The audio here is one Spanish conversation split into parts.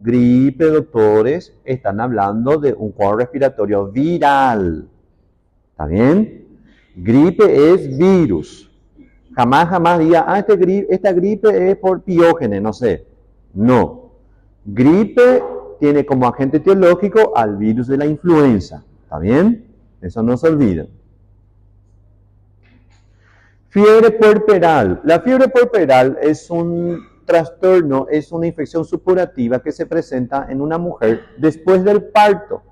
Gripe, doctores, están hablando de un cuadro respiratorio viral. ¿Está bien? Gripe es virus. Jamás diga, esta gripe es por piógenes, no sé. No. Gripe tiene como agente etiológico al virus de la influenza. ¿Está bien? Eso no se olviden. Fiebre puerperal. La fiebre puerperal es un trastorno, es una infección supurativa que se presenta en una mujer después del parto.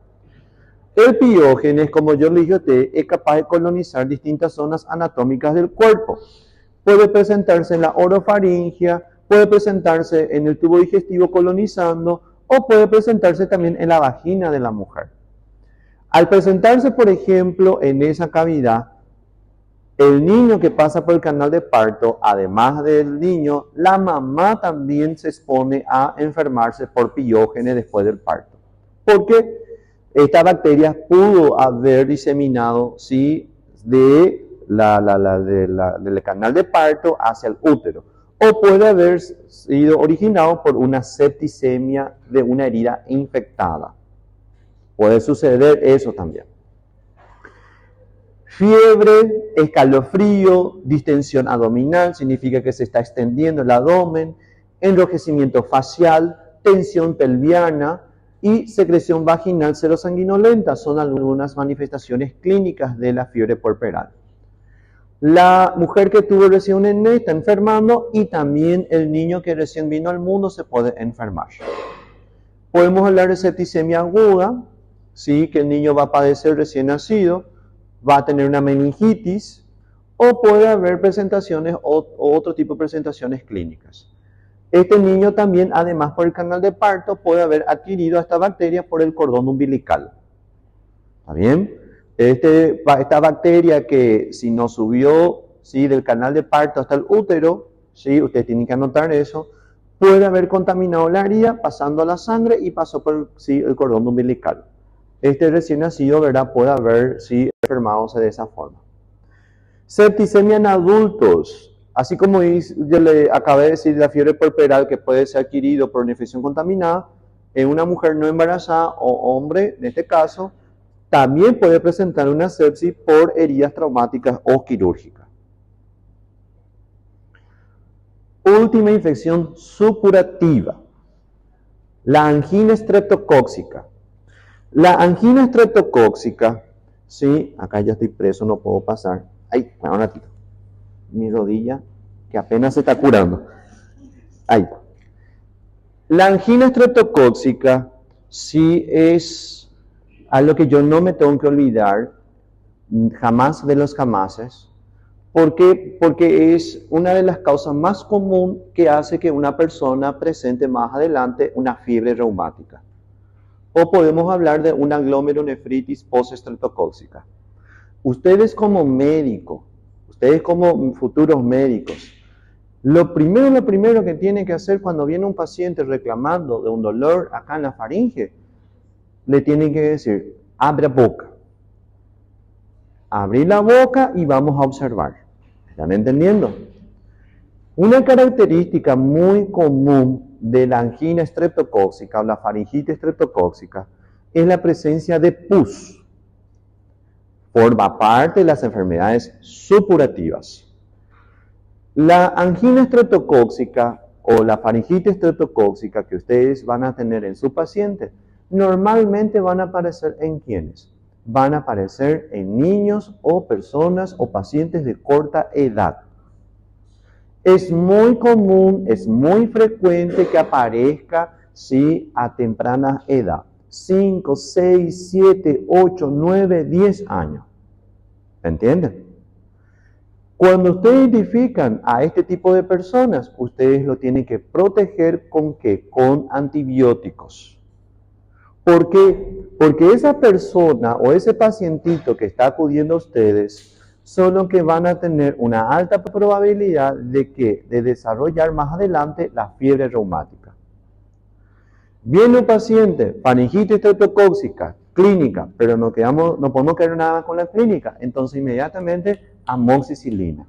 El piógenes, como yo le dije a usted, es capaz de colonizar distintas zonas anatómicas del cuerpo. Puede presentarse en la orofaringia, puede presentarse en el tubo digestivo colonizando o puede presentarse también en la vagina de la mujer. Al presentarse, por ejemplo, en esa cavidad, el niño que pasa por el canal de parto, además del niño, la mamá también se expone a enfermarse por piógenes después del parto. Porque esta bacteria pudo haber diseminado, ¿sí?, del canal de parto hacia el útero. O puede haber sido originado por una septicemia de una herida infectada. Puede suceder eso también. Fiebre, escalofrío, distensión abdominal, significa que se está extendiendo el abdomen, enrojecimiento facial, tensión pelviana y secreción vaginal serosanguinolenta son algunas manifestaciones clínicas de la fiebre puerperal. La mujer que tuvo recién un nené está enfermando y también el niño que recién vino al mundo se puede enfermar. Podemos hablar de septicemia aguda, ¿sí?, que el niño va a padecer recién nacido, va a tener una meningitis o puede haber presentaciones o otro tipo de presentaciones clínicas. Este niño también, además por el canal de parto, puede haber adquirido esta bacteria por el cordón umbilical. ¿Está bien? Esta bacteria que si nos subió, ¿sí?, del canal de parto hasta el útero, ¿sí?, usted tiene que anotar eso, puede haber contaminado la herida pasando a la sangre y pasó por el cordón umbilical. Este recién nacido, ¿verdad?, puede haber enfermadose de esa forma. Septicemia en adultos. Así como yo le acabé de decir, la fiebre puerperal que puede ser adquirido por una infección contaminada, en una mujer no embarazada o hombre, en este caso, también puede presentar una sepsis por heridas traumáticas o quirúrgicas. Última infección supurativa. La angina estreptocóxica. La angina estreptocóxica, sí, acá ya estoy preso, no puedo pasar. Ay, un ratito. Mi rodilla, que apenas se está curando. Ahí. La angina estreptocóxica, sí, es algo que yo no me tengo que olvidar, jamás de los jamases. ¿Por qué? Porque es una de las causas más comunes que hace que una persona presente más adelante una fiebre reumática. O podemos hablar de una glomerulonefritis postestreptocóxica. Ustedes como médicos, ustedes como futuros médicos, lo primero que tienen que hacer cuando viene un paciente reclamando de un dolor acá en la faringe, le tienen que decir, abre boca. Abrir la boca y vamos a observar. ¿Están entendiendo? Una característica muy común de la angina estreptocóxica o la faringitis estreptocóxica es la presencia de pus. Forma parte de las enfermedades supurativas. La angina estreptocóxica o la faringitis estreptocóxica que ustedes van a tener en su paciente, normalmente van a aparecer en ¿quiénes? Van a aparecer en niños o personas o pacientes de corta edad. Es muy común, es muy frecuente que aparezca, ¿sí?, a temprana edad. 5, 6, 7, 8, 9, 10 años. ¿Entienden? Cuando ustedes identifican a este tipo de personas, ustedes lo tienen que proteger ¿con qué? Con antibióticos. ¿Por qué? Porque esa persona o ese pacientito que está acudiendo a ustedes son los que van a tener una alta probabilidad de desarrollar más adelante la fiebre reumática. Viene un paciente, faringitis estreptocóxica, clínica, pero no podemos quedar nada con la clínica, entonces inmediatamente amoxicilina.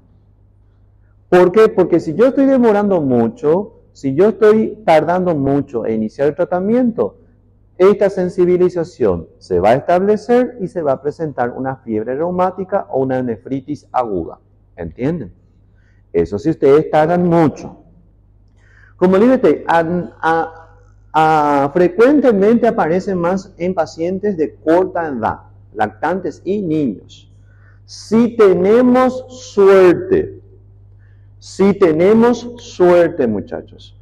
¿Por qué? Porque si yo estoy demorando mucho, si yo estoy tardando mucho en iniciar el tratamiento, esta sensibilización se va a establecer y se va a presentar una fiebre reumática o una nefritis aguda. ¿Entienden? Eso si ustedes tardan mucho. Como les dije, frecuentemente aparece más en pacientes de corta edad, lactantes y niños. Si tenemos suerte, muchachos,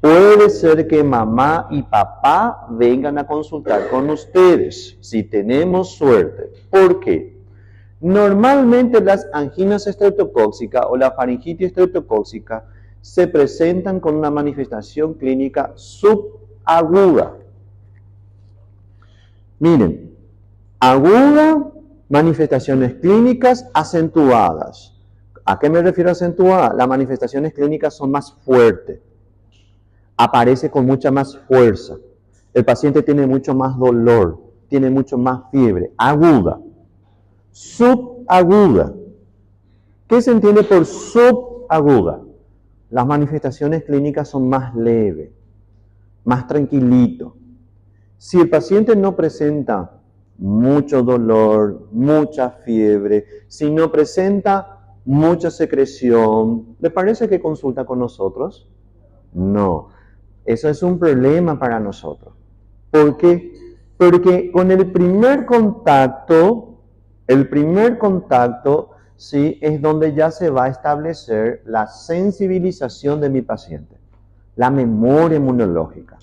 puede ser que mamá y papá vengan a consultar con ustedes, si tenemos suerte. ¿Por qué? Normalmente las anginas estreptocóxicas o la faringitis estreptocóxica se presentan con una manifestación clínica subaguda. Miren, aguda, manifestaciones clínicas acentuadas. ¿A qué me refiero acentuada? Las manifestaciones clínicas son más fuertes. Aparece con mucha más fuerza. El paciente tiene mucho más dolor, tiene mucho más fiebre. Aguda. Subaguda. ¿Qué se entiende por subaguda? Las manifestaciones clínicas son más leves, más tranquilito. Si el paciente no presenta mucho dolor, mucha fiebre, si no presenta mucha secreción, ¿le parece que consulta con nosotros? No. Eso es un problema para nosotros. ¿Por qué? Porque con el primer contacto, ¿sí? Es donde ya se va a establecer la sensibilización de mi paciente, la memoria inmunológica.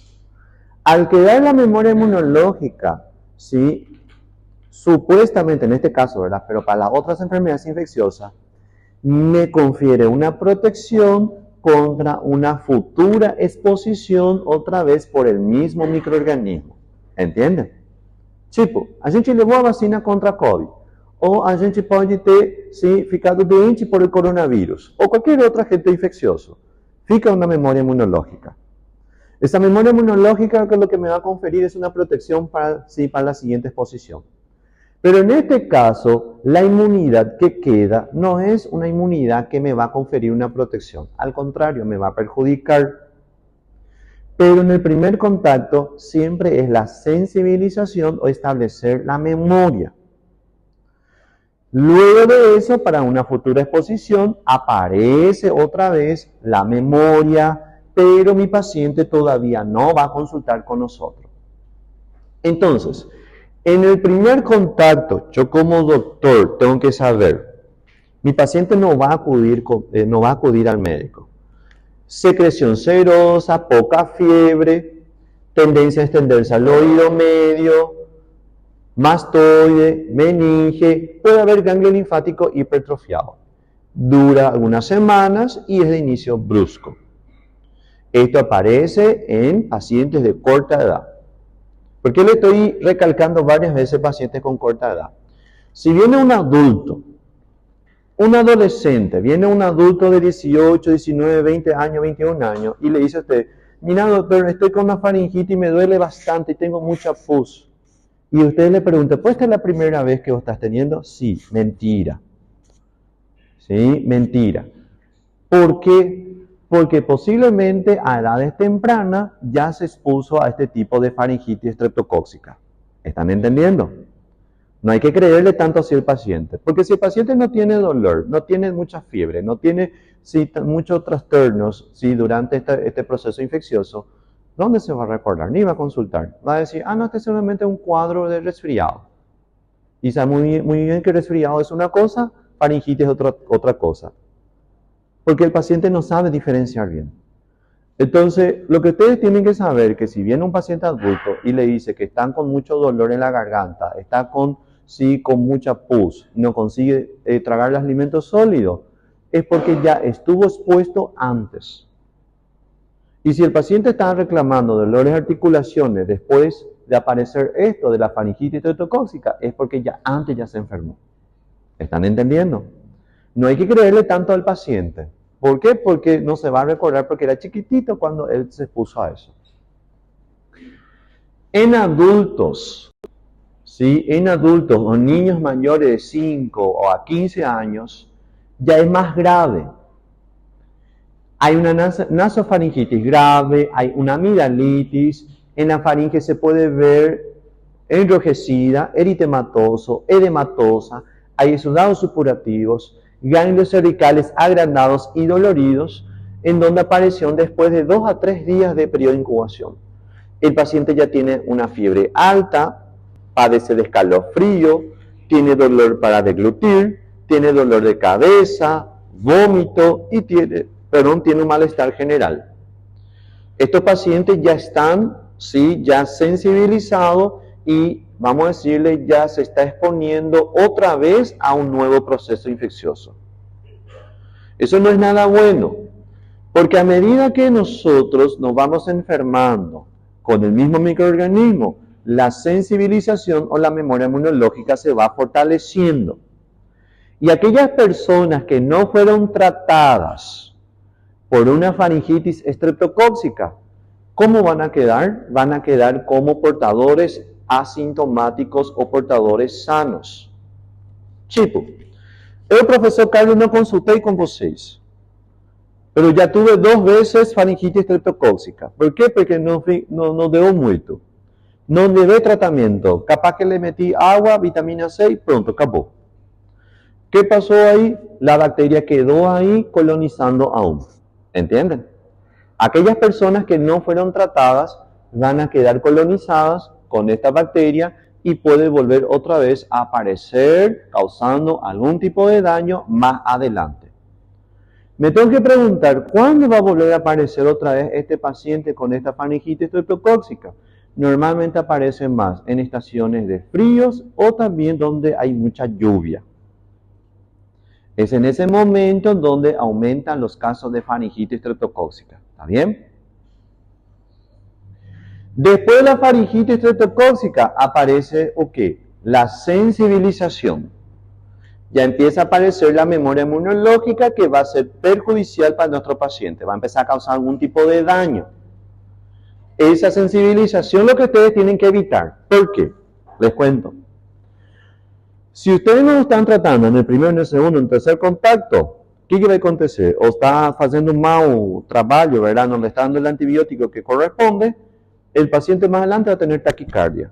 Al quedar la memoria inmunológica, ¿sí? Supuestamente en este caso, ¿verdad? Pero para las otras enfermedades infecciosas, me confiere una protección contra una futura exposición otra vez por el mismo microorganismo. ¿Entendem? Tipo, a gente levou a vacina contra a COVID, ou a gente pode ter, sim, ficado doente por el coronavírus, ou qualquer outro agente infeccioso. Fica una memoria inmunológica. Esa memoria inmunológica que lo que me va a conferir es una protección para, sí, para la siguiente exposición. Pero en este caso, la inmunidad que queda no es una inmunidad que me va a conferir una protección. Al contrario, me va a perjudicar. Pero en el primer contacto siempre es la sensibilización o establecer la memoria. Luego de eso, para una futura exposición, aparece otra vez la memoria, pero mi paciente todavía no va a consultar con nosotros. Entonces, en el primer contacto, yo como doctor tengo que saber, mi paciente no va a acudir al médico. Secreción serosa, poca fiebre, tendencia a extenderse al oído medio, mastoide, meninge, puede haber ganglio linfático hipertrofiado. Dura algunas semanas y es de inicio brusco. Esto aparece en pacientes de corta edad. ¿Por qué le estoy recalcando varias veces pacientes con corta edad? Si viene un adulto, un adolescente, viene un adulto de 18, 19, 20 años, 21 años y le dice a usted, mira doctor, estoy con una faringitis y me duele bastante y tengo mucha pus. Y usted le pregunta, ¿pues esta es la primera vez que vos estás teniendo? Sí, mentira. Sí, mentira. ¿Por qué? Porque posiblemente a edades tempranas ya se expuso a este tipo de faringitis estreptocóxica. ¿Están entendiendo? No hay que creerle tanto así al paciente, porque si el paciente no tiene dolor, no tiene mucha fiebre, no tiene muchos trastornos durante este proceso infeccioso, ¿dónde se va a recordar? Ni va a consultar. Va a decir, no, este es solamente un cuadro de resfriado. Y sabe muy bien que resfriado es una cosa, faringitis es otra cosa. Porque el paciente no sabe diferenciar bien. Entonces, lo que ustedes tienen que saber es que si viene un paciente adulto y le dice que están con mucho dolor en la garganta, está con mucha pus, no consigue tragar los alimentos sólidos, es porque ya estuvo expuesto antes. Y si el paciente está reclamando dolores de articulaciones después de aparecer esto de la faringitis estreptocóxica, es porque ya antes ya se enfermó. ¿Están entendiendo? No hay que creerle tanto al paciente. ¿Por qué? Porque no se va a recordar porque era chiquitito cuando él se expuso a eso. En adultos, ¿sí? En adultos o niños mayores de 5 o a 15 años, ya es más grave. Hay una nasofaringitis grave, hay una amigdalitis, en la faringe se puede ver enrojecida, eritematoso, edematosa, hay exudados supurativos, ganglios cervicales agrandados y doloridos, en donde aparecieron después de 2 a 3 días de periodo de incubación. El paciente ya tiene una fiebre alta, padece de escalofrío, tiene dolor para deglutir, tiene dolor de cabeza, vómito y tiene un malestar general. Estos pacientes ya están, ¿sí?, ya sensibilizados y, vamos a decirle, ya se está exponiendo otra vez a un nuevo proceso infeccioso. Eso no es nada bueno, porque a medida que nosotros nos vamos enfermando con el mismo microorganismo, la sensibilización o la memoria inmunológica se va fortaleciendo. Y aquellas personas que no fueron tratadas por una faringitis estreptocóxica, ¿cómo van a quedar? Van a quedar como portadores asintomáticos o portadores sanos. Tipo, eu, professor Carlos, não consultei com vocês, pero já tuve 2 veces faringitis estreptocóxica. Por quê? Porque não deu muito. Não levei tratamento. Capaz que le metí agua, vitamina C y pronto, acabó. ¿Qué pasó ahí? La bacteria quedó ahí colonizando aún. ¿Entienden? Aquellas personas que no fueron tratadas van a quedar colonizadas con esta bacteria y puede volver otra vez a aparecer causando algún tipo de daño más adelante. Me tengo que preguntar, ¿cuándo va a volver a aparecer otra vez este paciente con esta faringitis estreptocóxica? Normalmente aparecen más en estaciones de fríos o también donde hay mucha lluvia. Es en ese momento donde aumentan los casos de faringitis estreptocóxica. ¿Está bien? Después de la faringitis estreptocóxica aparece, la sensibilización. Ya empieza a aparecer la memoria inmunológica que va a ser perjudicial para nuestro paciente. Va a empezar a causar algún tipo de daño. Esa sensibilización lo que ustedes tienen que evitar. ¿Por qué? Les cuento. Si ustedes no están tratando en el primer, en el segundo, en el tercer contacto, o que vai acontecer? Ou está fazendo um mau trabalho, ¿verdad? No le está dando el antibiótico que corresponde, el paciente más adelante va a tener taquicardia,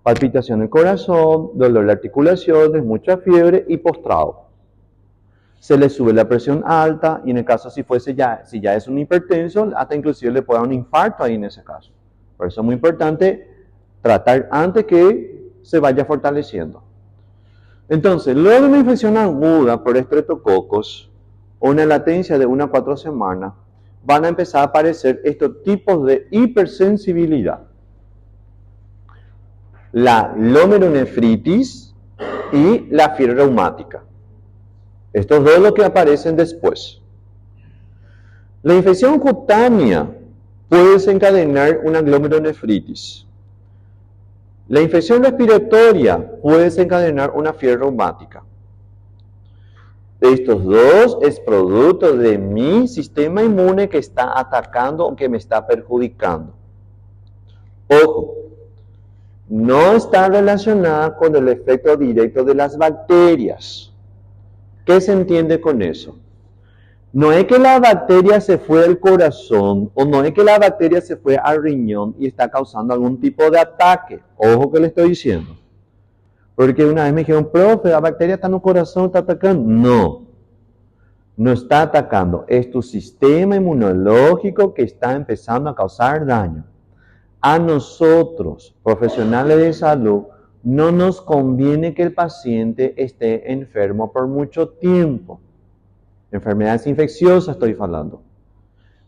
palpitación del corazón, dolor de articulaciones, mucha fiebre y postrado. Se le sube la presión alta y en el caso si ya es un hipertenso, hasta inclusive le puede dar un infarto ahí en ese caso. Por eso es muy importante tratar antes que se vaya fortaleciendo. Entonces, luego de una infección aguda por estreptococos o una latencia de 1 a 4 semanas, van a empezar a aparecer estos tipos de hipersensibilidad. La glomerulonefritis y la fiebre reumática. Estos dos lo que aparecen después. La infección cutánea puede desencadenar una glomerulonefritis. La infección respiratoria puede desencadenar una fiebre reumática. Estos dos es producto de mi sistema inmune que está atacando o que me está perjudicando. Ojo, no está relacionada con el efecto directo de las bacterias. ¿Qué se entiende con eso? No es que la bacteria se fue al corazón o no es que la bacteria se fue al riñón y está causando algún tipo de ataque. Ojo que le estoy diciendo. Porque una vez me dijeron, profe, la bacteria está en el corazón, está atacando. No, no está atacando. Es tu sistema inmunológico que está empezando a causar daño. A nosotros, profesionales de salud, no nos conviene que el paciente esté enfermo por mucho tiempo. Enfermedades infecciosas estoy hablando.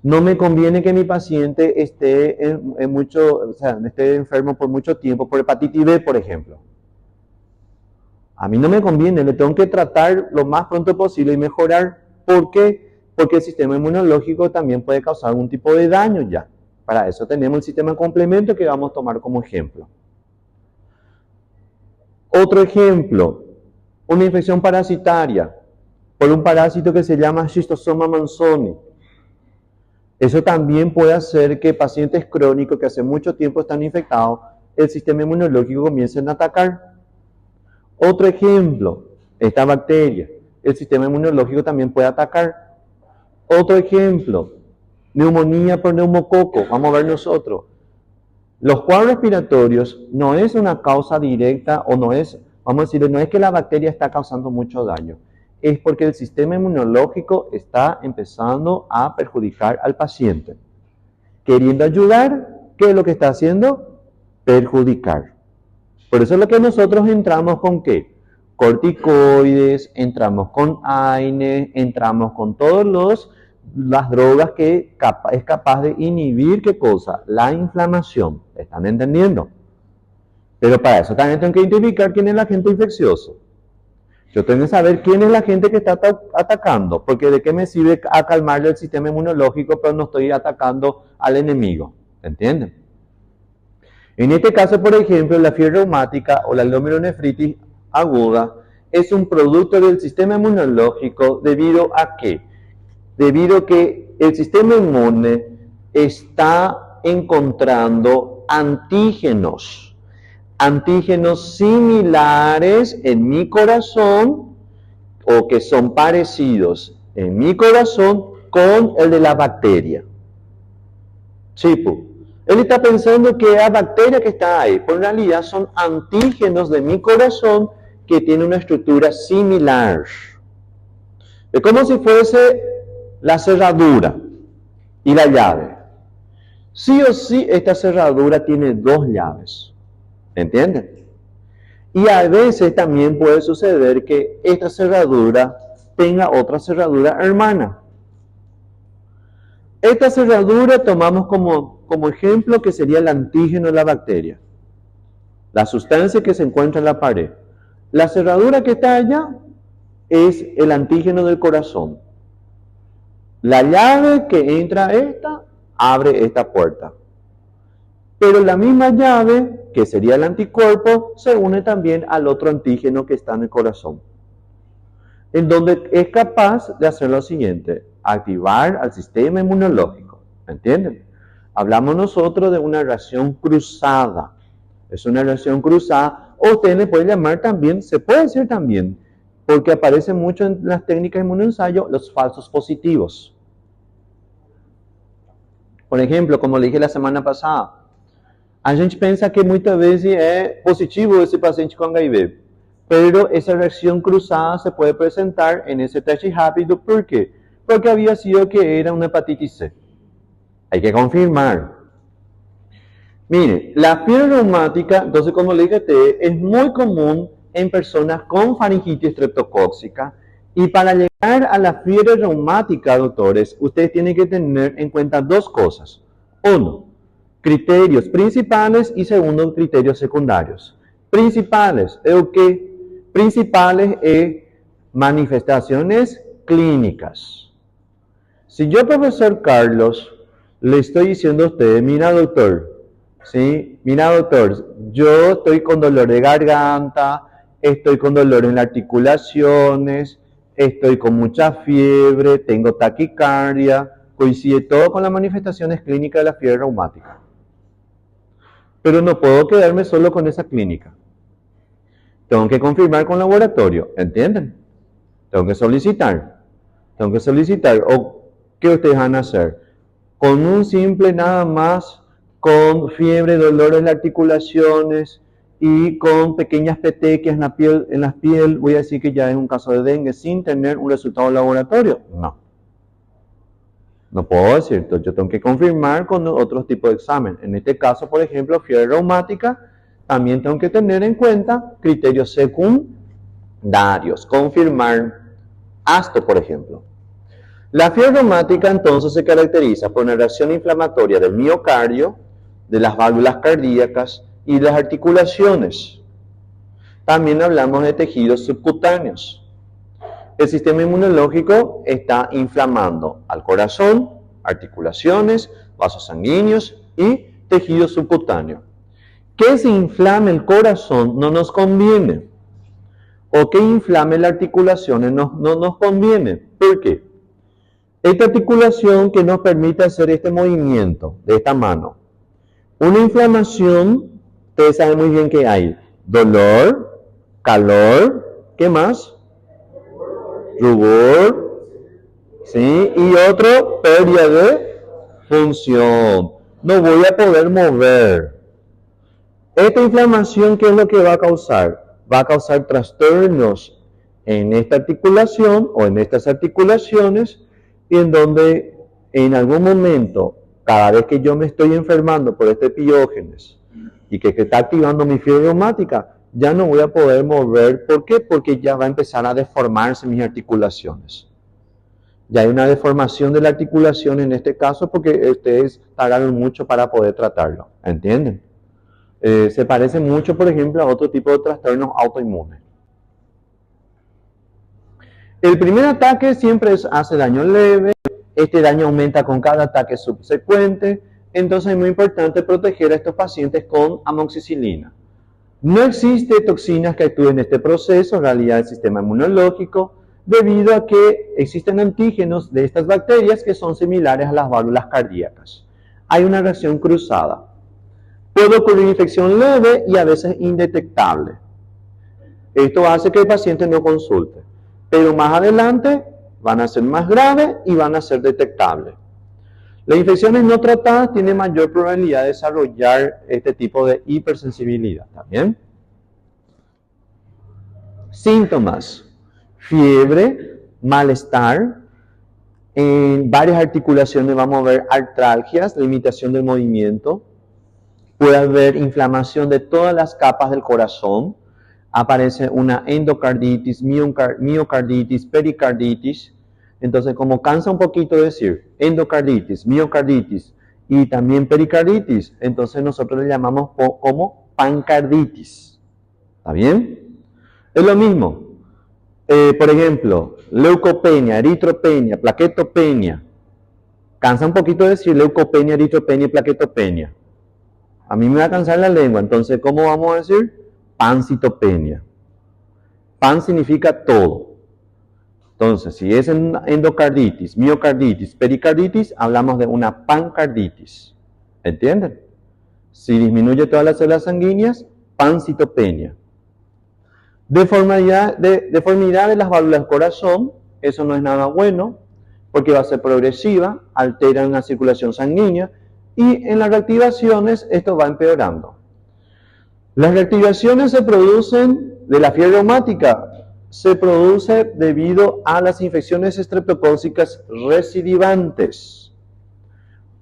No me conviene que mi paciente esté esté enfermo por mucho tiempo, por hepatitis B, por ejemplo. A mí no me conviene, le tengo que tratar lo más pronto posible y mejorar. ¿Por qué? Porque el sistema inmunológico también puede causar algún tipo de daño ya. Para eso tenemos el sistema de complemento que vamos a tomar como ejemplo. Otro ejemplo, una infección parasitaria por un parásito que se llama Schistosoma manzoni. Eso también puede hacer que pacientes crónicos que hace mucho tiempo están infectados, el sistema inmunológico comience a atacar. Otro ejemplo, esta bacteria, el sistema inmunológico también puede atacar. Otro ejemplo, neumonía por neumococo. Vamos a ver nosotros. Los cuadros respiratorios no es una causa directa o no es, vamos a decir, no es que la bacteria está causando mucho daño. Es porque el sistema inmunológico está empezando a perjudicar al paciente. Queriendo ayudar, ¿qué es lo que está haciendo? Perjudicar. Por eso es lo que nosotros entramos con ¿qué? Corticoides, entramos con AINE, entramos con todas las drogas que es capaz de inhibir, ¿qué cosa? La inflamación. ¿Están entendiendo? Pero para eso también tengo que identificar quién es el agente infeccioso. Yo tengo que saber quién es la gente que está atacando, porque de qué me sirve a calmarle el sistema inmunológico, pero no estoy atacando al enemigo. ¿Entienden? En este caso, por ejemplo, la fiebre reumática o la glomerulonefritis aguda es un producto del sistema inmunológico debido a qué? Debido a que el sistema inmune está encontrando antígenos similares en mi corazón o que son parecidos en mi corazón con el de la bacteria. Sí, él está pensando que la bacteria que está ahí, pero en realidad son antígenos de mi corazón que tienen una estructura similar. Es como si fuese la cerradura y la llave. Sí o sí, esta cerradura tiene dos llaves. ¿Entienden? Y a veces también puede suceder que esta cerradura tenga otra cerradura hermana. Esta cerradura tomamos como ejemplo que sería el antígeno de la bacteria, la sustancia que se encuentra en la pared. La cerradura que está allá es el antígeno del corazón. La llave que entra esta, abre esta puerta. Pero la misma llave, que sería el anticuerpo, se une también al otro antígeno que está en el corazón. En donde es capaz de hacer lo siguiente, activar al sistema inmunológico. ¿Entienden? Hablamos nosotros de una reacción cruzada. Es una reacción cruzada, o usted le puede llamar también, se puede decir también, porque aparece mucho en las técnicas de inmunoensayo, los falsos positivos. Por ejemplo, como le dije la semana pasada, a gente pensa que muitas vezes é positivo esse paciente com HIV, pero essa reacção cruzada se pode apresentar nesse teste rápido. ¿Por quê? Porque havia sido que era uma hepatite C. Hay que confirmar. Mire, la fiebre reumática, entonces como le dije, es muy común en personas con faringitis estreptocóxica. Y para llegar a la fiebre reumática, doctores, ustedes tienen que tener en cuenta dos cosas. Uno, criterios principales y segundo, criterios secundarios. Principales, ¿qué? Principales es manifestaciones clínicas. Si yo, profesor Carlos, le estoy diciendo a usted, mira doctor, ¿sí? Mira doctor, yo estoy con dolor de garganta, estoy con dolor en las articulaciones, estoy con mucha fiebre, tengo taquicardia, coincide todo con las manifestaciones clínicas de la fiebre reumática. Pero no puedo quedarme solo con esa clínica. Tengo que confirmar con el laboratorio, ¿entienden? Tengo que solicitar. ¿O qué ustedes van a hacer? Con un simple nada más, con fiebre, dolor en las articulaciones y con pequeñas petequias en la piel, voy a decir que ya es un caso de dengue sin tener un resultado laboratorio. No puedo decir, yo tengo que confirmar con otros tipos de examen. En este caso, por ejemplo, fiebre reumática, también tengo que tener en cuenta criterios secundarios. Confirmar ASTO, por ejemplo. La fiebre reumática entonces se caracteriza por una reacción inflamatoria del miocardio, de las válvulas cardíacas y de las articulaciones. También hablamos de tejidos subcutáneos. El sistema inmunológico está inflamando al corazón, articulaciones, vasos sanguíneos y tejido subcutáneo. Que se inflame el corazón no nos conviene. O que inflame las articulaciones no nos conviene. ¿Por qué? Esta articulación que nos permite hacer este movimiento de esta mano. Una inflamación, ustedes saben muy bien que hay dolor, calor, ¿qué más? Rubor, ¿Sí? Y otro, pérdida de función. No voy a poder mover. Esta inflamación, ¿qué es lo que va a causar? Va a causar trastornos en esta articulación o en estas articulaciones, y en donde en algún momento, cada vez que yo me estoy enfermando por este piógenes y que está activando mi fiebre reumática, ya no voy a poder mover. ¿Por qué? Porque ya va a empezar a deformarse mis articulaciones. Ya hay una deformación de la articulación en este caso porque ustedes tardaron mucho para poder tratarlo. ¿Entienden? Se parece mucho, por ejemplo, a otro tipo de trastornos autoinmunes. El primer ataque siempre hace daño leve. Este daño aumenta con cada ataque subsecuente. Entonces es muy importante proteger a estos pacientes con amoxicilina. No existe toxinas que actúen en este proceso, en realidad el sistema inmunológico, debido a que existen antígenos de estas bacterias que son similares a las válvulas cardíacas. Hay una reacción cruzada. Puede ocurrir infección leve y a veces indetectable. Esto hace que el paciente no consulte, pero más adelante van a ser más graves y van a ser detectables. Las infecciones no tratadas tienen mayor probabilidad de desarrollar este tipo de hipersensibilidad también. Síntomas: fiebre, malestar, en varias articulaciones vamos a ver artralgias, limitación del movimiento, puede haber inflamación de todas las capas del corazón, aparece una endocarditis, miocarditis, pericarditis. Entonces, como cansa un poquito decir endocarditis, miocarditis y también pericarditis, entonces nosotros le llamamos como pancarditis. ¿Está bien? Es lo mismo. Por ejemplo, leucopenia, eritropenia, plaquetopenia. Cansa un poquito decir leucopenia, eritropenia y plaquetopenia. A mí me va a cansar la lengua, entonces, ¿cómo vamos a decir? Pancitopenia. Pan significa todo. Entonces, si es endocarditis, miocarditis, pericarditis, hablamos de una pancarditis. ¿Entienden? Si disminuye todas las células sanguíneas, pancitopenia. Deformidad de las válvulas del corazón, eso no es nada bueno, porque va a ser progresiva, alteran la circulación sanguínea, y en las reactivaciones esto va empeorando. Las reactivaciones se producen de la fiebre reumática, se produce debido a las infecciones estreptocócicas recidivantes.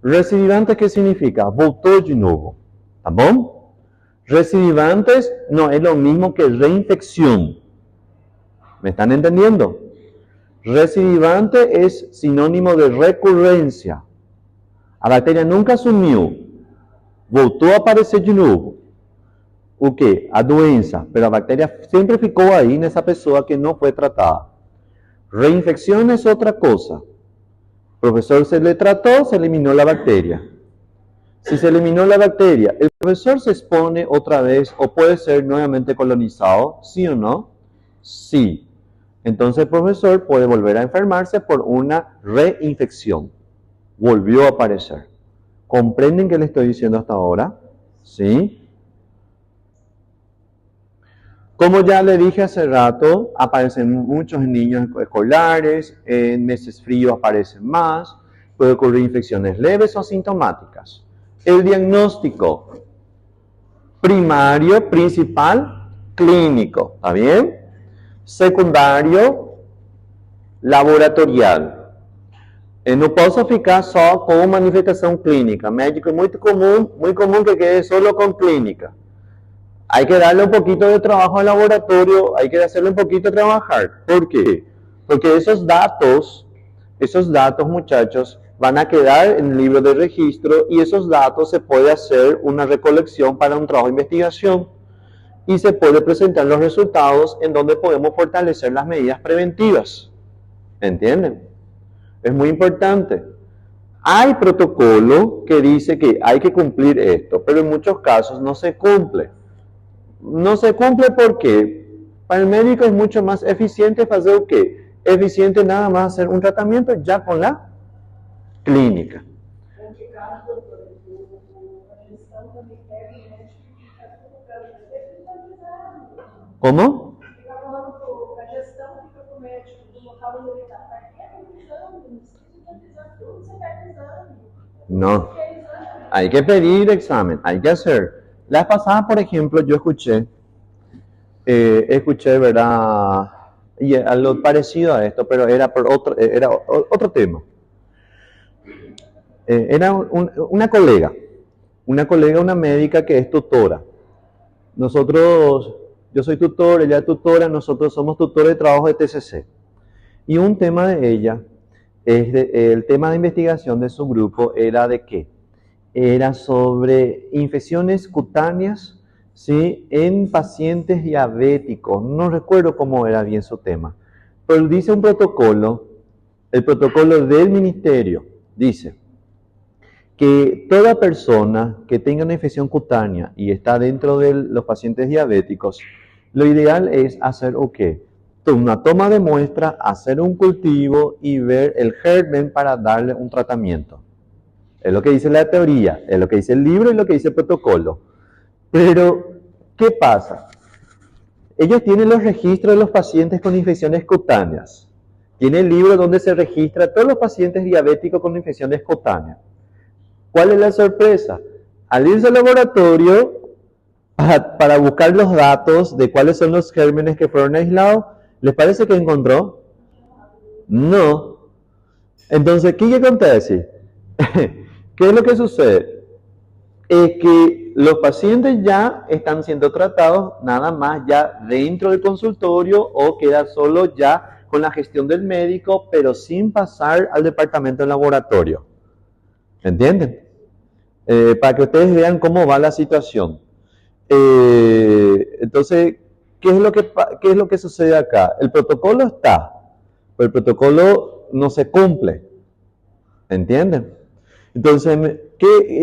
¿Recidivantes qué significa? Voltou de novo, ¿tá bom? Recidivantes no es lo mismo que reinfección. ¿Me están entendiendo? Recidivante es sinónimo de recurrencia. A bactéria nunca sumiu, voltou a aparecer de novo. O quê? A doença, pero a bactéria sempre ficou aí nessa pessoa que não foi tratada. Reinfección es otra cosa. Profesor se le trató, se eliminó la bacteria. Si se eliminó la bacteria, ¿el profesor se expone otra vez o puede ser nuevamente colonizado? ¿Sí o no? Sí. Entonces el profesor puede volver a enfermarse por una reinfección. Volvió a aparecer. ¿Comprenden qué le estoy diciendo hasta ahora? ¿Sí? Como ya le dije hace rato, aparecen muchos en niños escolares, en meses fríos aparecen más, puede ocurrir infecciones leves o asintomáticas. El diagnóstico primario, principal, clínico, ¿está bien? Secundario, laboratorial. Não posso ficar só com manifestação clínica. Médico é muito comum que quede solo con clínica. Hay que darle un poquito de trabajo al laboratorio, hay que hacerle un poquito trabajar. ¿Por qué? Porque esos datos, muchachos, van a quedar en el libro de registro, y esos datos se puede hacer una recolección para un trabajo de investigación y se puede presentar los resultados en donde podemos fortalecer las medidas preventivas. ¿Entienden? Es muy importante. Hay protocolo que dice que hay que cumplir esto, pero en muchos casos no se cumple. No se cumple porque para el médico es mucho más eficiente hacer o qué? Eficiente nada más hacer un tratamiento ya con la clínica. ¿En qué caso, doctor, a gestão também pega o médico que está colocando especializado? ¿Cómo? Fica falando, a gestão fica com o médico do local onde ele está. Para que a condição No, hay que pedir examen, hay que hacer. La vez pasada, por ejemplo, yo escuché, ¿verdad? Y algo parecido a esto, pero era por otro tema. Era una colega, una médica que es tutora. Nosotros, yo soy tutor, ella es tutora, nosotros somos tutores de trabajo de TCC. Y un tema de ella, el tema de investigación de su grupo era de qué? Era sobre infecciones cutáneas, ¿sí? En pacientes diabéticos. No recuerdo cómo era bien su tema. Pero dice un protocolo, el protocolo del ministerio, dice que toda persona que tenga una infección cutánea y está dentro de los pacientes diabéticos, lo ideal es hacer o qué? Una toma de muestra, hacer un cultivo y ver el germen para darle un tratamiento. Es lo que dice la teoría, es lo que dice el libro y lo que dice el protocolo. Pero, ¿qué pasa? Ellos tienen los registros de los pacientes con infecciones cutáneas. Tiene el libro donde se registra todos los pacientes diabéticos con infecciones cutáneas. ¿Cuál es la sorpresa? Al irse al laboratorio para buscar los datos de cuáles son los gérmenes que fueron aislados, ¿les parece que encontró? No. Entonces, ¿qué acontece? ¿Qué es lo que sucede? Es que los pacientes ya están siendo tratados nada más ya dentro del consultorio o queda solo ya con la gestión del médico, pero sin pasar al departamento de laboratorio. ¿Entienden? Para que ustedes vean cómo va la situación. Entonces, ¿qué es lo que sucede acá? El protocolo está, pero el protocolo no se cumple. ¿Entienden? Entonces,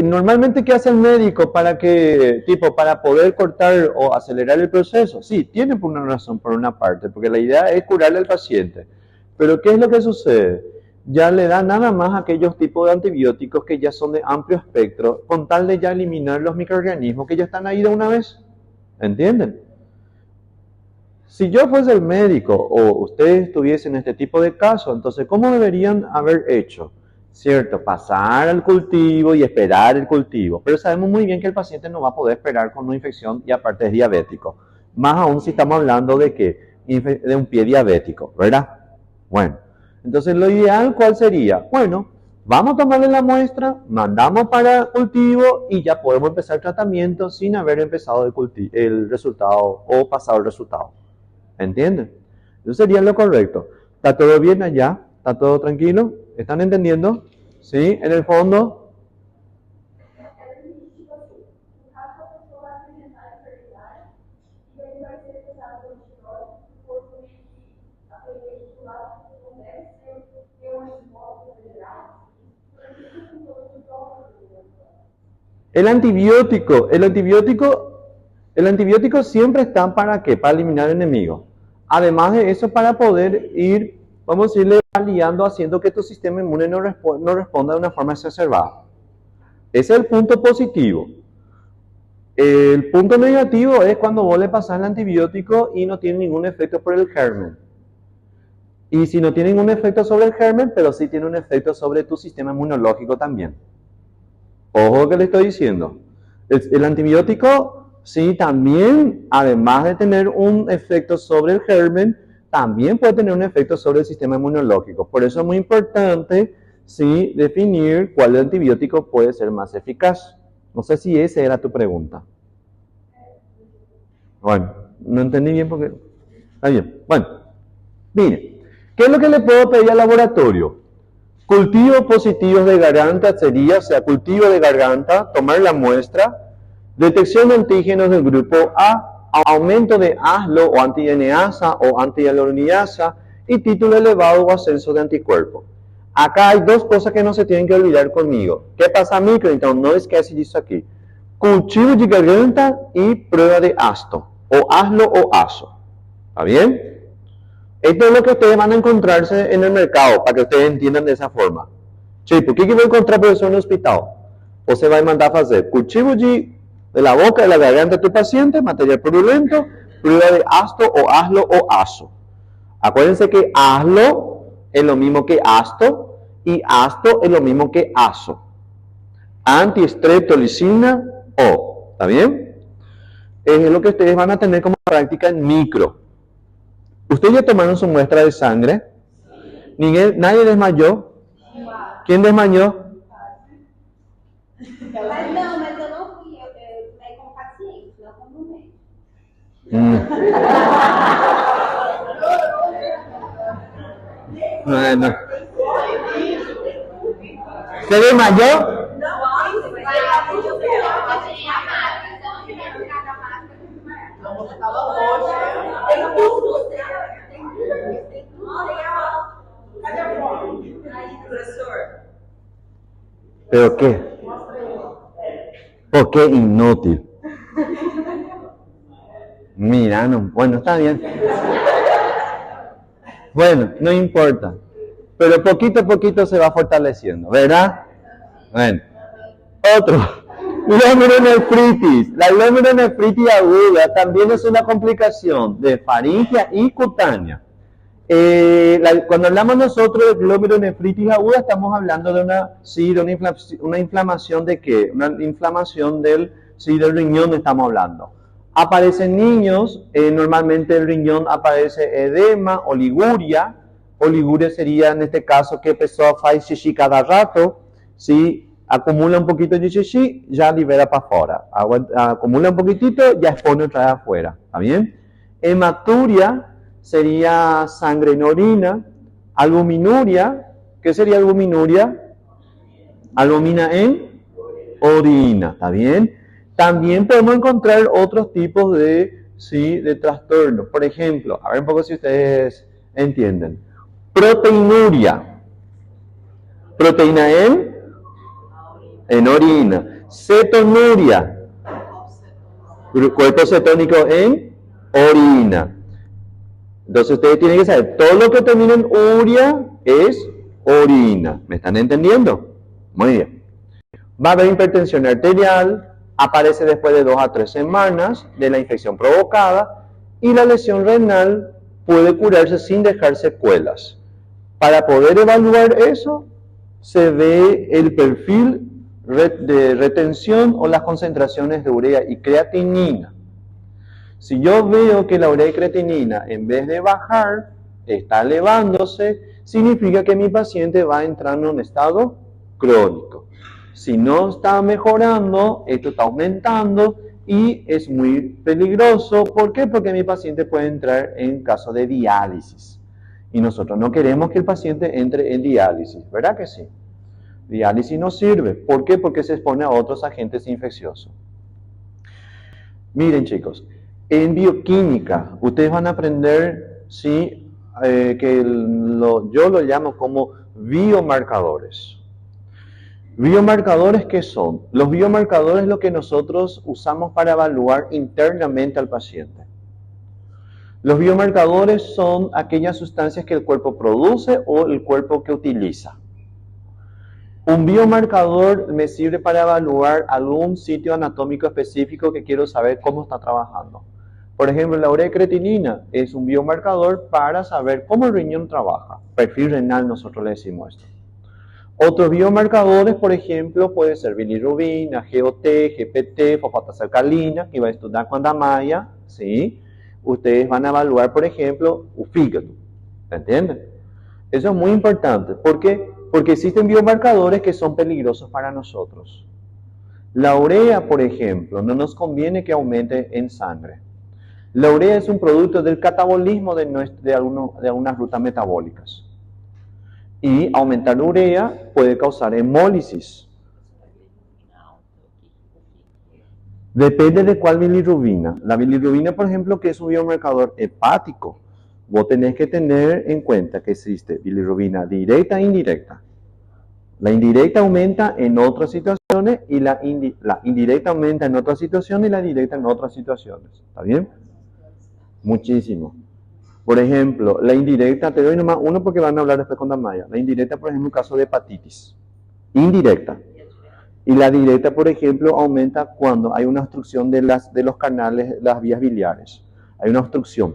normalmente qué hace el médico para poder cortar o acelerar el proceso? Sí, tiene por una razón, por una parte, porque la idea es curarle al paciente. Pero ¿qué es lo que sucede? Ya le da nada más aquellos tipos de antibióticos que ya son de amplio espectro, con tal de ya eliminar los microorganismos que ya están ahí de una vez. ¿Entienden? Si yo fuese el médico o ustedes estuviesen en este tipo de casos, entonces, ¿cómo deberían haber hecho? ¿Cierto? Pasar al cultivo y esperar el cultivo. Pero sabemos muy bien que el paciente no va a poder esperar con una infección y aparte es diabético. Más aún si estamos hablando de que de un pie diabético, ¿verdad? Bueno, entonces lo ideal, ¿cuál sería? Bueno, vamos a tomarle la muestra, mandamos para cultivo y ya podemos empezar el tratamiento sin haber empezado el resultado o pasado el resultado. ¿Entienden? Eso sería lo correcto. ¿Está todo bien allá? ¿Está todo tranquilo? ¿Están entendiendo? ¿Sí? En el fondo. El antibiótico siempre está ¿para qué? Para eliminar enemigos. Además de eso, para poder ir, vamos a decirle, aliando, haciendo que tu sistema inmune no responda de una forma exacerbada. Ese es el punto positivo. El punto negativo es cuando vos le pasás el antibiótico y no tiene ningún efecto por el germen. Y si no tiene ningún efecto sobre el germen, pero sí tiene un efecto sobre tu sistema inmunológico también. Ojo lo que le estoy diciendo. El antibiótico, sí, también, además de tener un efecto sobre el germen, también puede tener un efecto sobre el sistema inmunológico. Por eso es muy importante, sí, definir cuál antibiótico puede ser más eficaz. No sé si esa era tu pregunta. Bueno, no entendí bien porque... Está bien. Bueno, mire, ¿qué es lo que le puedo pedir al laboratorio? Cultivos positivos de garganta sería, o sea, cultivo de garganta, tomar la muestra, detección de antígenos del grupo A, aumento de ASLO o anti-DNasa o anti-hialuronidasa y título elevado o ascenso de anticuerpos. Acá hay dos cosas que no se tienen que olvidar conmigo. ¿Qué pasa, micro? Entonces, no esquece disso aquí. Cultivo de garganta y prueba de ASTO, o ASLO o ASO. ¿Está bien? Esto es lo que ustedes van a encontrarse en el mercado, para que ustedes entiendan de esa forma. Sí, ¿por qué voy a encontrar profesor en el hospital? O se va a mandar a hacer cultivo de la boca, de la garganta de tu paciente, material purulento, prueba de ASTO o ASLO o ASO. Acuérdense que ASLO es lo mismo que asto y asto es lo mismo que aso. Antistreptolicina O. ¿Está bien? Es lo que ustedes van a tener como práctica en micro. ¿Ustedes ya tomaron su muestra de sangre? ¿Nadie desmayó? ¿Quién desmayó? Mas eu não fui, eu saí como paciente, não como médico. Bueno. ¿Se desmayó? ¿Pero qué? ¿Por qué inútil? Mira, no, bueno, está bien. Bueno, no importa. Pero poquito a poquito se va fortaleciendo, ¿verdad? Bueno. Otro. Glomerulonefritis. La glomerulonefritis aguda también es una complicación de faringea y cutánea. Cuando hablamos nosotros de glomerulonefritis aguda, estamos hablando de una inflamación de ¿qué? Una inflamación del riñón estamos hablando. Aparecen niños, normalmente el riñón aparece edema, oliguria. Oliguria sería en este caso que empezó a hacer xixi cada rato, ¿sí? Acumula un poquito de xixi, ya libera para afuera. Acumula un poquitito, ya expone otra vez afuera. ¿Está bien? Hematuria sería sangre en orina. Albuminuria, ¿qué sería albuminuria? Albumina en orina. ¿Está bien? También podemos encontrar otros tipos de trastornos. Por ejemplo, a ver un poco si ustedes entienden. Proteinuria. Proteína en orina. Cetonuria. Cuerpo cetónico en orina. Entonces ustedes tienen que saber, todo lo que termina en uria es orina. ¿Me están entendiendo? Muy bien. Va a haber hipertensión arterial, aparece después de 2 a 3 semanas de la infección provocada y la lesión renal puede curarse sin dejar secuelas. Para poder evaluar eso, se ve el perfil de retención o las concentraciones de urea y creatinina. Si yo veo que la urea y creatinina, en vez de bajar, está elevándose, significa que mi paciente va entrando en un estado crónico. Si no está mejorando, esto está aumentando y es muy peligroso. ¿Por qué? Porque mi paciente puede entrar en caso de diálisis. Y nosotros no queremos que el paciente entre en diálisis, ¿verdad que sí? Diálisis no sirve. ¿Por qué? Porque se expone a otros agentes infecciosos. Miren, chicos, en bioquímica, ustedes van a aprender, yo lo llamo como biomarcadores. ¿Biomarcadores qué son? Los biomarcadores es lo que nosotros usamos para evaluar internamente al paciente. Los biomarcadores son aquellas sustancias que el cuerpo produce o el cuerpo que utiliza. Un biomarcador me sirve para evaluar algún sitio anatómico específico que quiero saber cómo está trabajando. Por ejemplo, la urea creatinina es un biomarcador para saber cómo el riñón trabaja. Perfil renal nosotros le decimos esto. Otros biomarcadores, por ejemplo, puede ser bilirrubina, GOT, GPT, fosfatasa alcalina, que va a estudiar con Damaya, ¿sí? Ustedes van a evaluar, por ejemplo, el fígado, ¿entienden? Eso es muy importante. ¿Por qué? Porque existen biomarcadores que son peligrosos para nosotros. La urea, por ejemplo, no nos conviene que aumente en sangre. La urea es un producto del catabolismo de algunas rutas metabólicas. Y aumentar la urea puede causar hemólisis. Depende de cuál bilirrubina. La bilirrubina, por ejemplo, que es un biomarcador hepático, vos tenés que tener en cuenta que existe bilirrubina directa e indirecta. La indirecta aumenta en otras situaciones y la indirecta aumenta en otras situaciones y la directa en otras situaciones. ¿Está bien? Muchísimo. Por ejemplo, la indirecta, te doy nomás uno porque van a hablar después con Damaya. La indirecta, por ejemplo, en caso de hepatitis. Indirecta. Y la directa, por ejemplo, aumenta cuando hay una obstrucción de los canales, las vías biliares. Hay una obstrucción.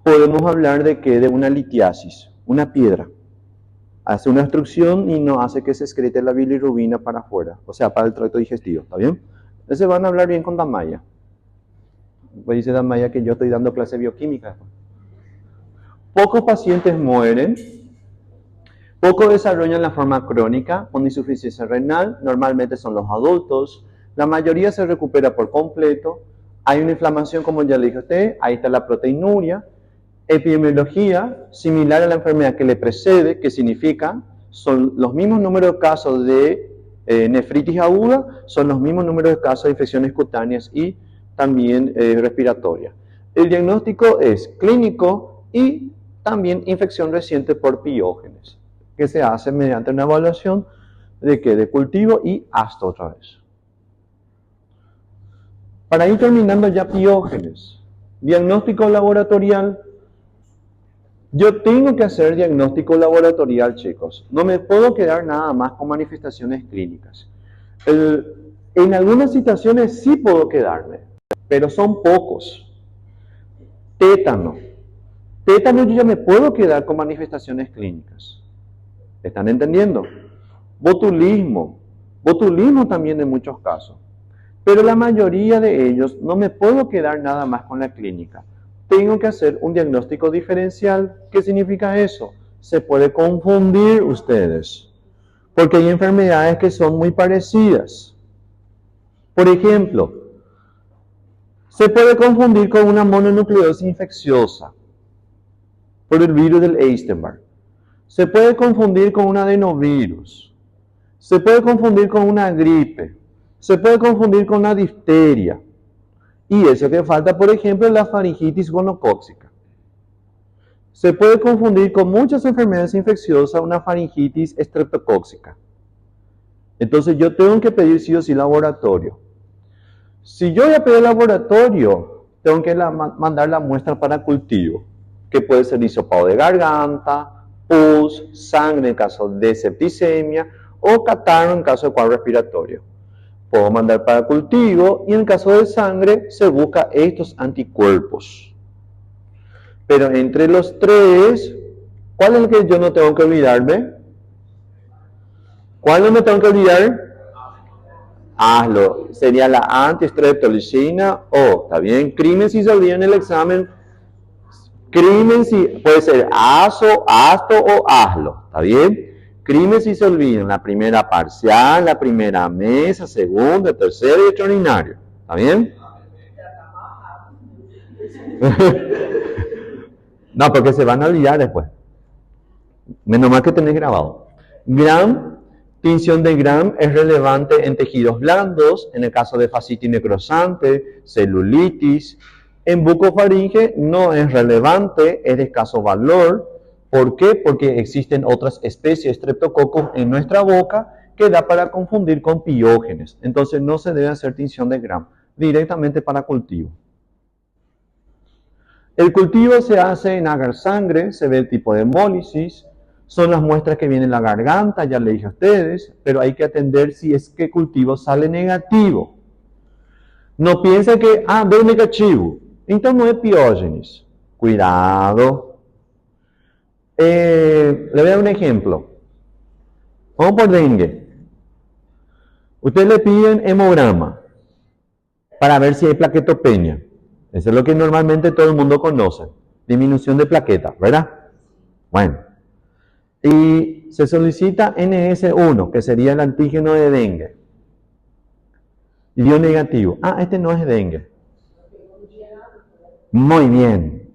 podemos hablar de que de una litiasis, una piedra. Hace una obstrucción y no hace que se excrete la bilirrubina para afuera, o sea, para el tracto digestivo, ¿está bien? Entonces van a hablar bien con Damaya. Pues dice Damaya que yo estoy dando clase de bioquímica. Pocos pacientes mueren, pocos desarrollan la forma crónica con insuficiencia renal, normalmente son los adultos, la mayoría se recupera por completo, hay una inflamación como ya le dije a usted, ahí está la proteinuria, epidemiología similar a la enfermedad que le precede, que significa, son los mismos números de casos de nefritis aguda, son los mismos números de casos de infecciones cutáneas y también respiratorias. El diagnóstico es clínico y también infección reciente por piógenes, que se hace mediante una evaluación de que de cultivo y hasta otra vez. Para ir terminando ya piógenes, diagnóstico laboratorial. Yo tengo que hacer diagnóstico laboratorial, chicos. No me puedo quedar nada más con manifestaciones clínicas. En algunas situaciones sí puedo quedarme, pero son pocos. Tétano. Tétano yo ya me puedo quedar con manifestaciones clínicas. ¿Están entendiendo? Botulismo. Botulismo también en muchos casos. Pero la mayoría de ellos no me puedo quedar nada más con la clínica. Tengo que hacer un diagnóstico diferencial. ¿Qué significa eso? Se puede confundir ustedes, porque hay enfermedades que son muy parecidas. Por ejemplo, se puede confundir con una mononucleosis infecciosa por el virus del Epstein-Barr. Se puede confundir con un adenovirus. Se puede confundir con una gripe. Se puede confundir con una difteria. Y eso que falta, por ejemplo, es la faringitis gonocócica. Se puede confundir con muchas enfermedades infecciosas una faringitis estreptocócica. Entonces yo tengo que pedir sí o sí laboratorio. Si yo voy a pedir laboratorio, tengo que mandar la muestra para cultivo, que puede ser hisopado de garganta, pus, sangre en caso de septicemia o catarro en caso de cuadro respiratorio. Puedo mandar para cultivo y en caso de sangre se busca estos anticuerpos. Pero entre los tres, ¿cuál es el que yo no tengo que olvidarme? ¿Cuál no me tengo que olvidar? Hazlo. Sería la antistreptolicina O. ¿Está bien? Crimen si se olvida en el examen. Crimen si puede ser asto o hazlo. ¿Está bien? Crimen si se olvidan, la primera parcial, la primera mesa, segunda, tercera y extraordinario. ¿Está bien? No, porque se van a olvidar después. Menos mal que tenés grabado. Gram, tinción de Gram es relevante en tejidos blandos, en el caso de fascitis necrosante, celulitis. En bucofaringe no es relevante, es de escaso valor. ¿Por qué? Porque existen otras especies de Streptococcus en nuestra boca que da para confundir con piógenes. Entonces no se debe hacer tinción de Gram, directamente para cultivo. El cultivo se hace en agar sangre, se ve el tipo de hemólisis, son las muestras que vienen en la garganta, ya le dije a ustedes, pero hay que atender si es que el cultivo sale negativo. No piensen que, deu negativo, entonces no es piógenes. Cuidado. Le voy a dar un ejemplo. Vamos por dengue. Ustedes le piden hemograma para ver si hay plaquetopenia. Eso es lo que normalmente todo el mundo conoce. Disminución de plaquetas, ¿verdad? Bueno. Y se solicita NS1, que sería el antígeno de dengue. Y dio negativo. Este no es dengue. Muy bien.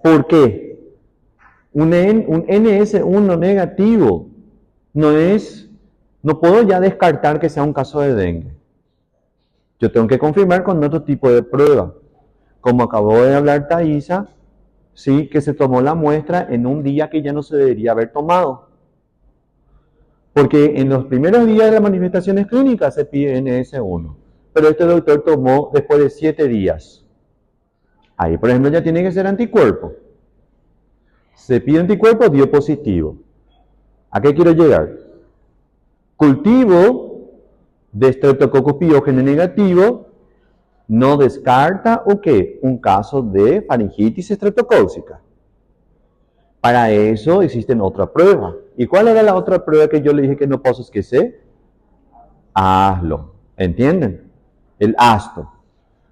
¿Por qué? Un NS1 negativo no puedo ya descartar que sea un caso de dengue. Yo tengo que confirmar con otro tipo de prueba. Como acabó de hablar Thaisa, sí, que se tomó la muestra en un día que ya no se debería haber tomado. Porque en los primeros días de las manifestaciones clínicas se pide NS1. Pero este doctor tomó después de 7 días. Ahí, por ejemplo, ya tiene que ser anticuerpo. Se pide anticuerpo, dio positivo. ¿A qué quiero llegar? Cultivo de Streptococcus piógene negativo no descarta ¿o qué? Un caso de faringitis estreptocócica. Para eso existen otra prueba. ¿Y cuál era la otra prueba que yo le dije que no puedo esquecer? Hazlo. ¿Entienden? El asto.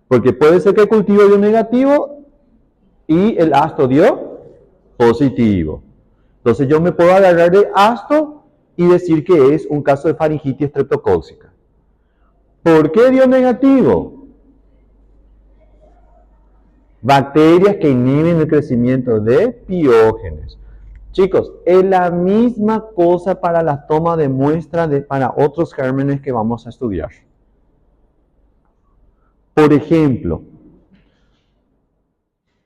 Porque puede ser que el cultivo dio negativo y el asto dio positivo. Entonces yo me puedo agarrar de asto y decir que es un caso de faringitis estreptocócica. ¿Por qué dio negativo? Bacterias que inhiben el crecimiento de piógenes. Chicos, es la misma cosa para la toma de muestra para otros gérmenes que vamos a estudiar. Por ejemplo,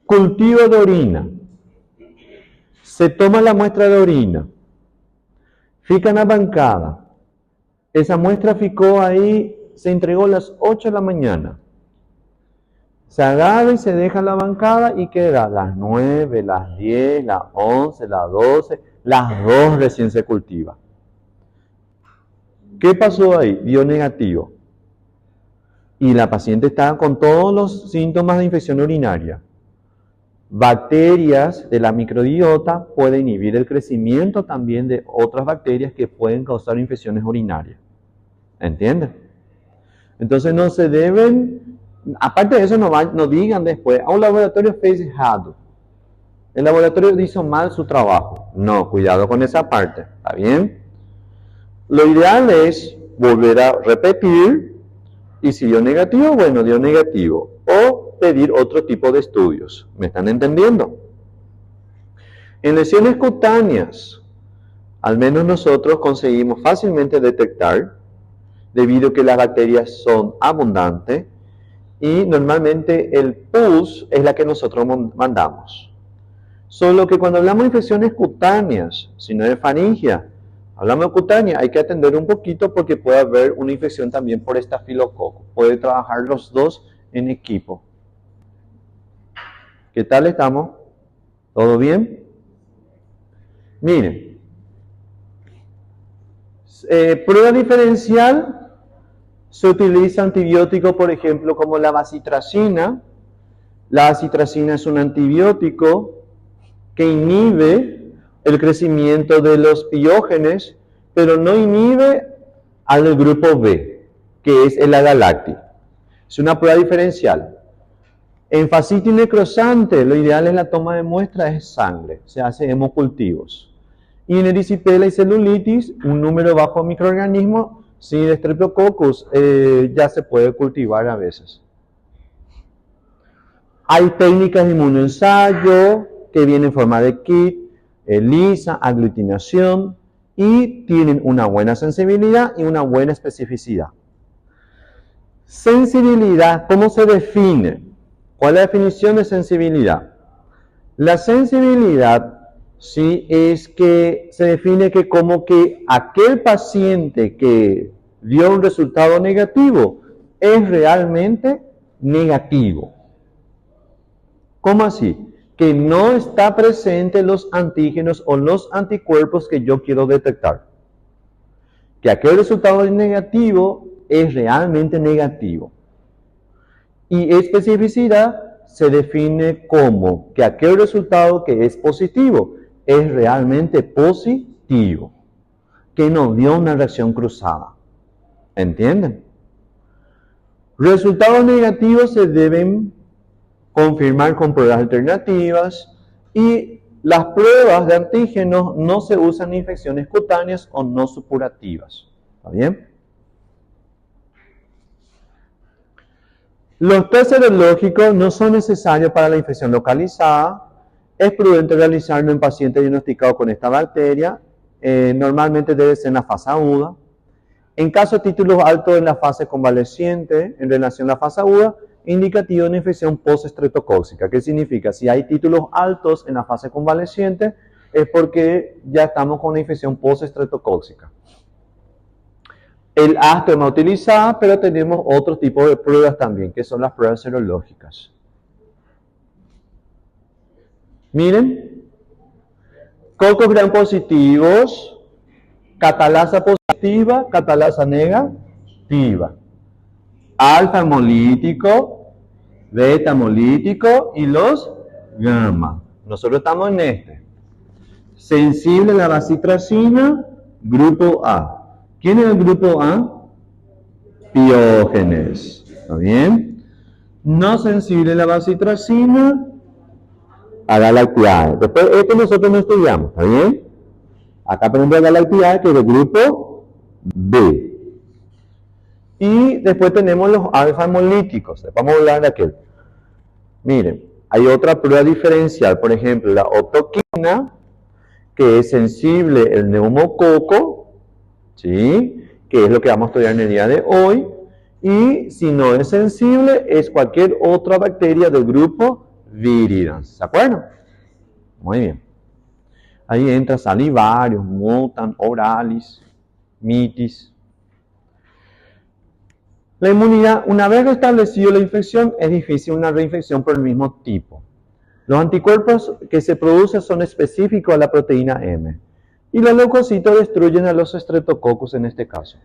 cultivo de orina. Se toma la muestra de orina, fica en la bancada. Esa muestra ficó ahí, se entregó a las 8 de la mañana. Se agarra y se deja en la bancada y queda las 9, las 10, las 11, las 12, las 2 recién se cultiva. ¿Qué pasó ahí? Dio negativo. Y la paciente está con todos los síntomas de infección urinaria. Bacterias de la microbiota pueden inhibir el crecimiento también de otras bacterias que pueden causar infecciones urinarias. ¿Entienden? Entonces no se deben, aparte de eso no digan después, a un laboratorio fez-errado. El laboratorio hizo mal su trabajo. No, cuidado con esa parte, ¿está bien? Lo ideal es volver a repetir y si dio negativo, bueno, dio negativo. O pedir otro tipo de estudios. ¿Me están entendiendo? En lesiones cutáneas, al menos nosotros conseguimos fácilmente detectar, debido a que las bacterias son abundantes, y normalmente el pus es la que nosotros mandamos. Solo que cuando hablamos de infecciones cutáneas, si no es faringia, hablamos de cutánea, hay que atender un poquito porque puede haber una infección también por estafilococo. Puede trabajar los dos en equipo. ¿Qué tal estamos? ¿Todo bien? Miren. Prueba diferencial. Se utiliza antibiótico, por ejemplo, como la bacitracina. La bacitracina es un antibiótico que inhibe el crecimiento de los piógenes, pero no inhibe al grupo B, que es el agalacti. Es una prueba diferencial. En fascitis necrosante, lo ideal en la toma de muestra es sangre, se hace hemocultivos. Y en erisipela y celulitis, un número bajo de microorganismos, si de Streptococcus ya se puede cultivar a veces. Hay técnicas de inmunoensayo que vienen en forma de kit, ELISA, aglutinación, y tienen una buena sensibilidad y una buena especificidad. Sensibilidad, ¿cómo se define? ¿Cuál es la definición de sensibilidad? La sensibilidad, sí, es que se define que como que aquel paciente que dio un resultado negativo es realmente negativo. ¿Cómo así? Que no está presente los antígenos o los anticuerpos que yo quiero detectar. Que aquel resultado negativo es realmente negativo. Y especificidad se define como que aquel resultado que es positivo es realmente positivo, que no dio una reacción cruzada. ¿Entienden? Resultados negativos se deben confirmar con pruebas alternativas y las pruebas de antígenos no se usan en infecciones cutáneas o no supurativas. ¿Está bien? Los test serológicos no son necesarios para la infección localizada. Es prudente realizarlo en pacientes diagnosticados con esta bacteria. Normalmente debe ser en la fase aguda. En caso de títulos altos en la fase convaleciente, en relación a la fase aguda, indicativo de una infección post-estreptocócica. ¿Qué significa? Si hay títulos altos en la fase convaleciente, es porque ya estamos con una infección post-estreptocócica. El asto es más utilizado, pero tenemos otro tipo de pruebas también, que son las pruebas serológicas. Miren, cocos gram positivos, catalasa positiva, catalasa negativa. Alfa hemolítico, beta hemolítico y los gamma. Nosotros estamos en este. Sensible a la bacitracina, grupo A. ¿Quién es el grupo A? Piógenes. ¿Está bien? No sensible a la bacitracina, a galactiae. Después, esto nosotros no estudiamos, ¿está bien? Acá tenemos la galactiae, que es del grupo B. Y después tenemos los alfa hemolíticos. Vamos a hablar de aquel. Miren, hay otra prueba diferencial, por ejemplo, la octoquina, que es sensible el neumococo, ¿sí? Que es lo que vamos a estudiar en el día de hoy. Y si no es sensible, es cualquier otra bacteria del grupo Viridans. ¿Se acuerdan? Muy bien. Ahí entra salivarios, mutan, oralis, mitis. La inmunidad, una vez restablecido la infección, es difícil una reinfección por el mismo tipo. Los anticuerpos que se producen son específicos a la proteína M. Y los leucocitos destruyen a los streptococcus en este caso.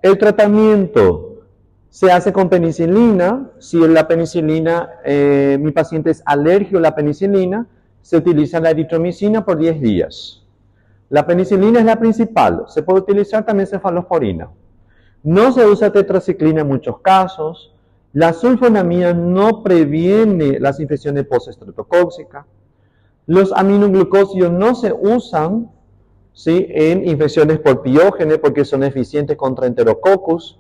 El tratamiento se hace con penicilina. Si la penicilina, mi paciente es alérgico a la penicilina, se utiliza la eritromicina por 10 días. La penicilina es la principal. Se puede utilizar también cefalosporina. No se usa tetraciclina en muchos casos. La sulfonamida no previene las infecciones postestreptocóxicas. Los aminoglucósidos no se usan, ¿sí?, en infecciones por piógenes porque son eficientes contra enterococcus.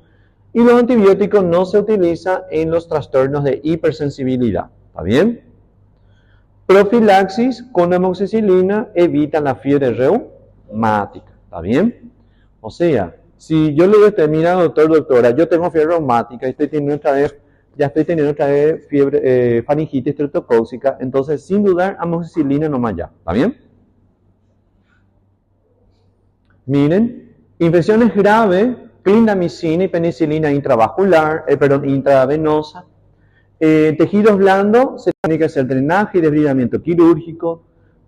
Y los antibióticos no se utilizan en los trastornos de hipersensibilidad. ¿Está bien? Profilaxis con amoxicilina evita la fiebre reumática. ¿Está bien? O sea, si yo le digo a usted, mira, doctora, yo tengo fiebre reumática y ya estoy teniendo otra vez fiebre, faringitis estreptocóxica, entonces sin dudar amoxicilina nomás ya. ¿Está bien? Miren, infecciones graves, clindamicina y penicilina intravenosa. Tejidos blandos, se tiene que hacer drenaje y desbridamiento quirúrgico.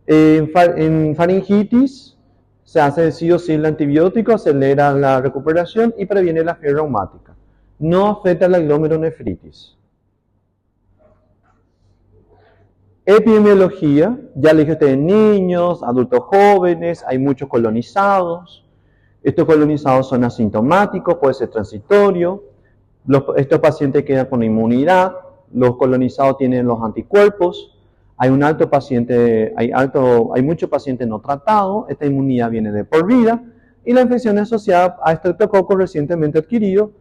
En faringitis, se hace sí o sí el antibiótico, acelera la recuperación y previene la fiebre reumática. No afecta la glomerulonefritis. Epidemiología, ya le dije a ustedes, niños, adultos jóvenes, hay muchos colonizados. Estos colonizados son asintomáticos, puede ser transitorio. Estos pacientes quedan con inmunidad. Los colonizados tienen los anticuerpos. Hay muchos pacientes no tratados. Esta inmunidad viene de por vida. Y la infección asociada a estreptococcus recientemente adquirido,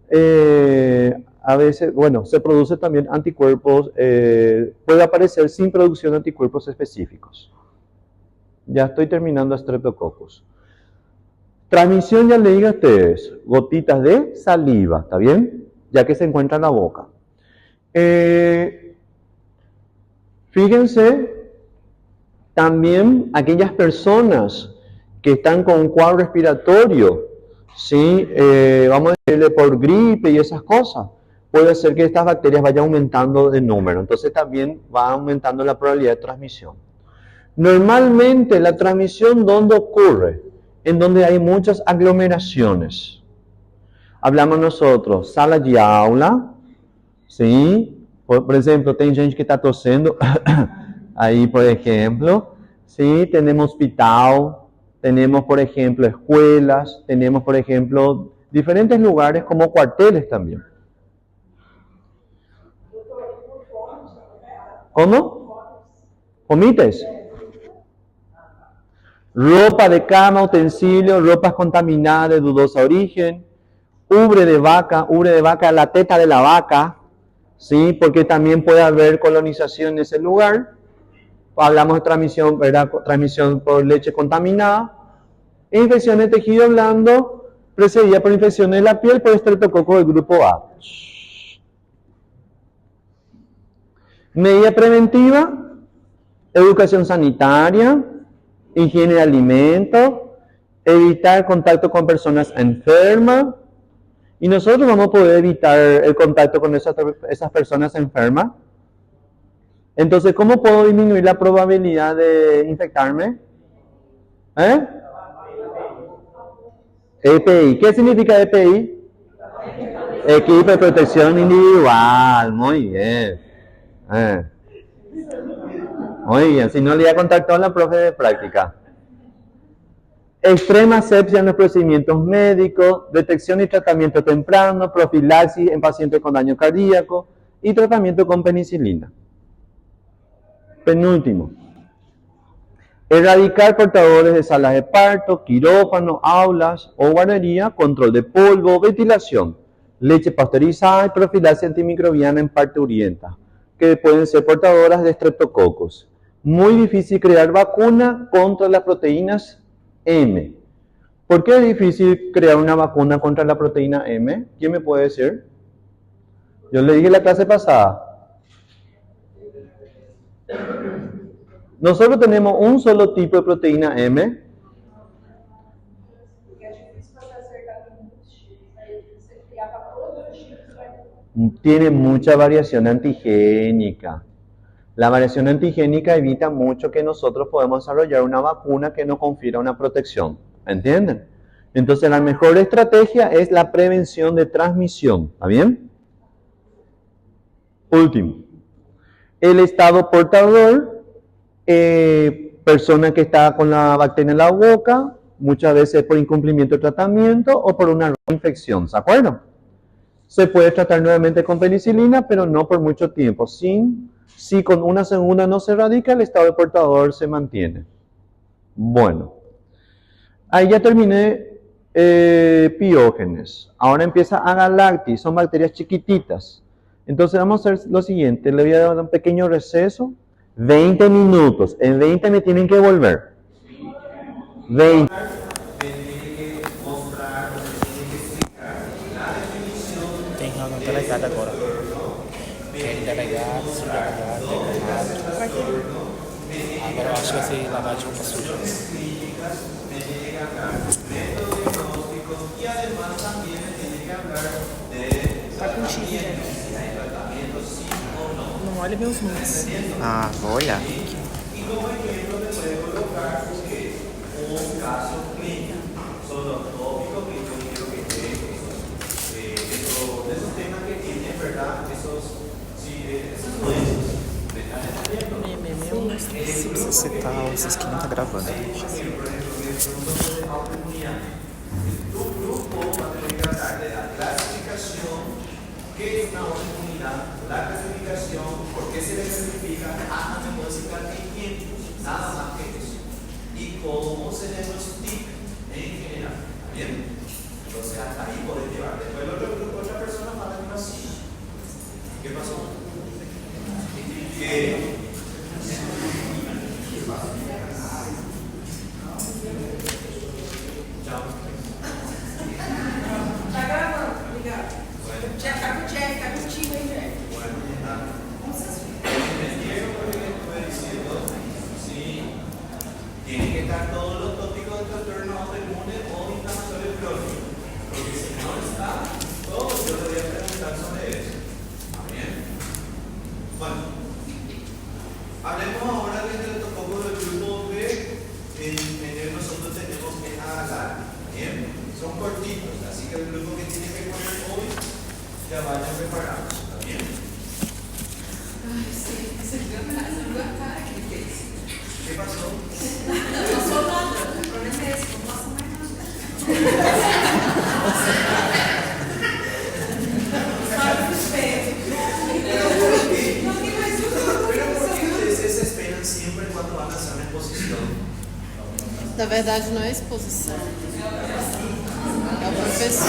a veces, se produce también anticuerpos, puede aparecer sin producción de anticuerpos específicos. Ya estoy terminando estreptococcus. Transmisión, ya le digo a ustedes, gotitas de saliva, ¿está bien? Ya que se encuentra en la boca. Fíjense, también aquellas personas que están con un cuadro respiratorio, ¿sí? Vamos a decirle por gripe y esas cosas, puede ser que estas bacterias vayan aumentando de número, entonces también va aumentando la probabilidad de transmisión. Normalmente la transmisión, ¿dónde ocurre? En donde hay muchas aglomeraciones. Hablamos nosotros, sala de aula, ¿sí? Por ejemplo, tem gente que está tosendo, ahí por ejemplo, ¿sí? Tenemos hospital, tenemos por ejemplo escuelas, tenemos por ejemplo diferentes lugares como cuarteles también. ¿Cómo? ¿Comites? Ropa de cama, utensilios, ropas contaminadas de dudosa origen, ubre de vaca, la teta de la vaca, ¿sí? Porque también puede haber colonización en ese lugar. Hablamos de transmisión, ¿verdad? Transmisión por leche contaminada. Infecciones de tejido blando, precedida por infecciones de la piel por estreptococcus del grupo A. Medida preventiva, educación sanitaria, higiene de alimentos, evitar contacto con personas enfermas. Y nosotros vamos a poder evitar el contacto con esas personas enfermas. Entonces, ¿cómo puedo disminuir la probabilidad de infectarme? EPI. ¿Qué significa EPI? Equipo de protección individual, muy bien. Muy bien, si no le voy a contactar a la profe de práctica. Extrema asepsia en los procedimientos médicos, detección y tratamiento temprano, profilaxis en pacientes con daño cardíaco y tratamiento con penicilina. Penúltimo. Erradicar portadores de salas de parto, quirófano, aulas o guardería, control de polvo, ventilación, leche pasteurizada y profilaxis antimicrobiana en parturienta, que pueden ser portadoras de estreptococos. Muy difícil crear vacuna contra las proteínas M. ¿Por qué es difícil crear una vacuna contra la proteína M? ¿Quién me puede decir? Yo le dije en la clase pasada. Nosotros tenemos un solo tipo de proteína M. Tiene mucha variación antigénica. La variación antigénica evita mucho que nosotros podamos desarrollar una vacuna que nos confiera una protección. ¿Entienden? Entonces la mejor estrategia es la prevención de transmisión. ¿Está bien? Último. El estado portador, persona que está con la bacteria en la boca, muchas veces por incumplimiento de tratamiento o por una infección. ¿Se acuerdan? Se puede tratar nuevamente con penicilina, pero no por mucho tiempo. Si con una segunda no se erradica, el estado de portador se mantiene. Bueno, ahí ya terminé piógenes. Ahora empieza agalactis, son bacterias chiquititas. Entonces vamos a hacer lo siguiente, le voy a dar un pequeño receso, 20 minutos. En 20 me tienen que volver. 20. Tem delegado agora. Tem delegado, subdelegado, deputado. Agora eu acho que vai ser lavagem de roupa suja. Tá contigo, né? Não olha meus nudes. Ah, vou olhar. Se você citar essas que não tá gravando. ¿Qué es una orden de unidad? La clasificación, por qué se le clasifica, hasta me puedo citar qué tiempos, nada más que eso. Y cómo se diagnostica en general. ¿Está bien? Entonces hasta ahí podés llevar. Después otra persona para que así. ¿Qué pasó? ¿Qué? Chao. Tá gravando, obrigado. Jack, tá com o Jack, tá contigo, hein, Jack? Tienen que estar todos los tópicos del trastorno autoinmune o inflamatorio crónico. Porque si no está, todo yo le voy a preguntar sobre eso. ¿Está bien? Bueno, hablemos ahora del estreptococo del grupo B. En el nosotros tenemos que hablar. ¿Bien? Son cortitos, así que el grupo que tiene que poner hoy ya vayan preparados. ¿Está bien? Ai, sim, você viu a cara que ele fez? ¿Qué pasó? Não passou nada, o problema é esse, não passa mais nada. Sabe, suspeito. Não tem mais Pero ¿por qué ustedes se esperan siempre cuando van a hacer una exposición? Na verdade, não é exposição. É o professor.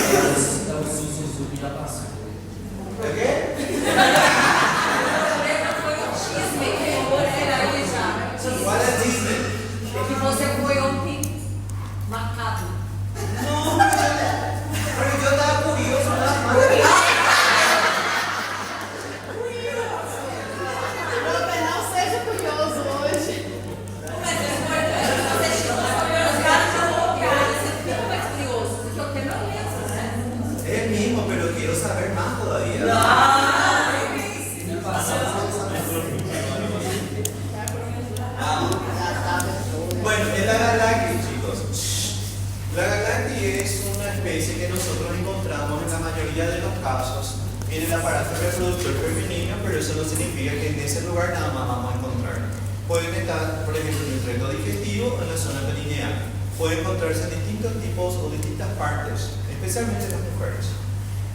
¿De qué? ¿Cuál es Disney? Que você foi ontem marcado. No, pero yo estaba curioso nada más. Não seja curioso hoje. Es el mismo, pero quiero saber más todavía. Bueno, es la galactis, chicos. La galactis es una especie que nosotros encontramos en la mayoría mayoría de los casos en el aparato reproductor femenino, pero eso no significa que en ese lugar nada más vamos a encontrar. Pueden estar, por ejemplo, en el tracto digestivo o en la zona perineal. Puede encontrarse en distintos tipos o distintas partes, especialmente en las mujeres.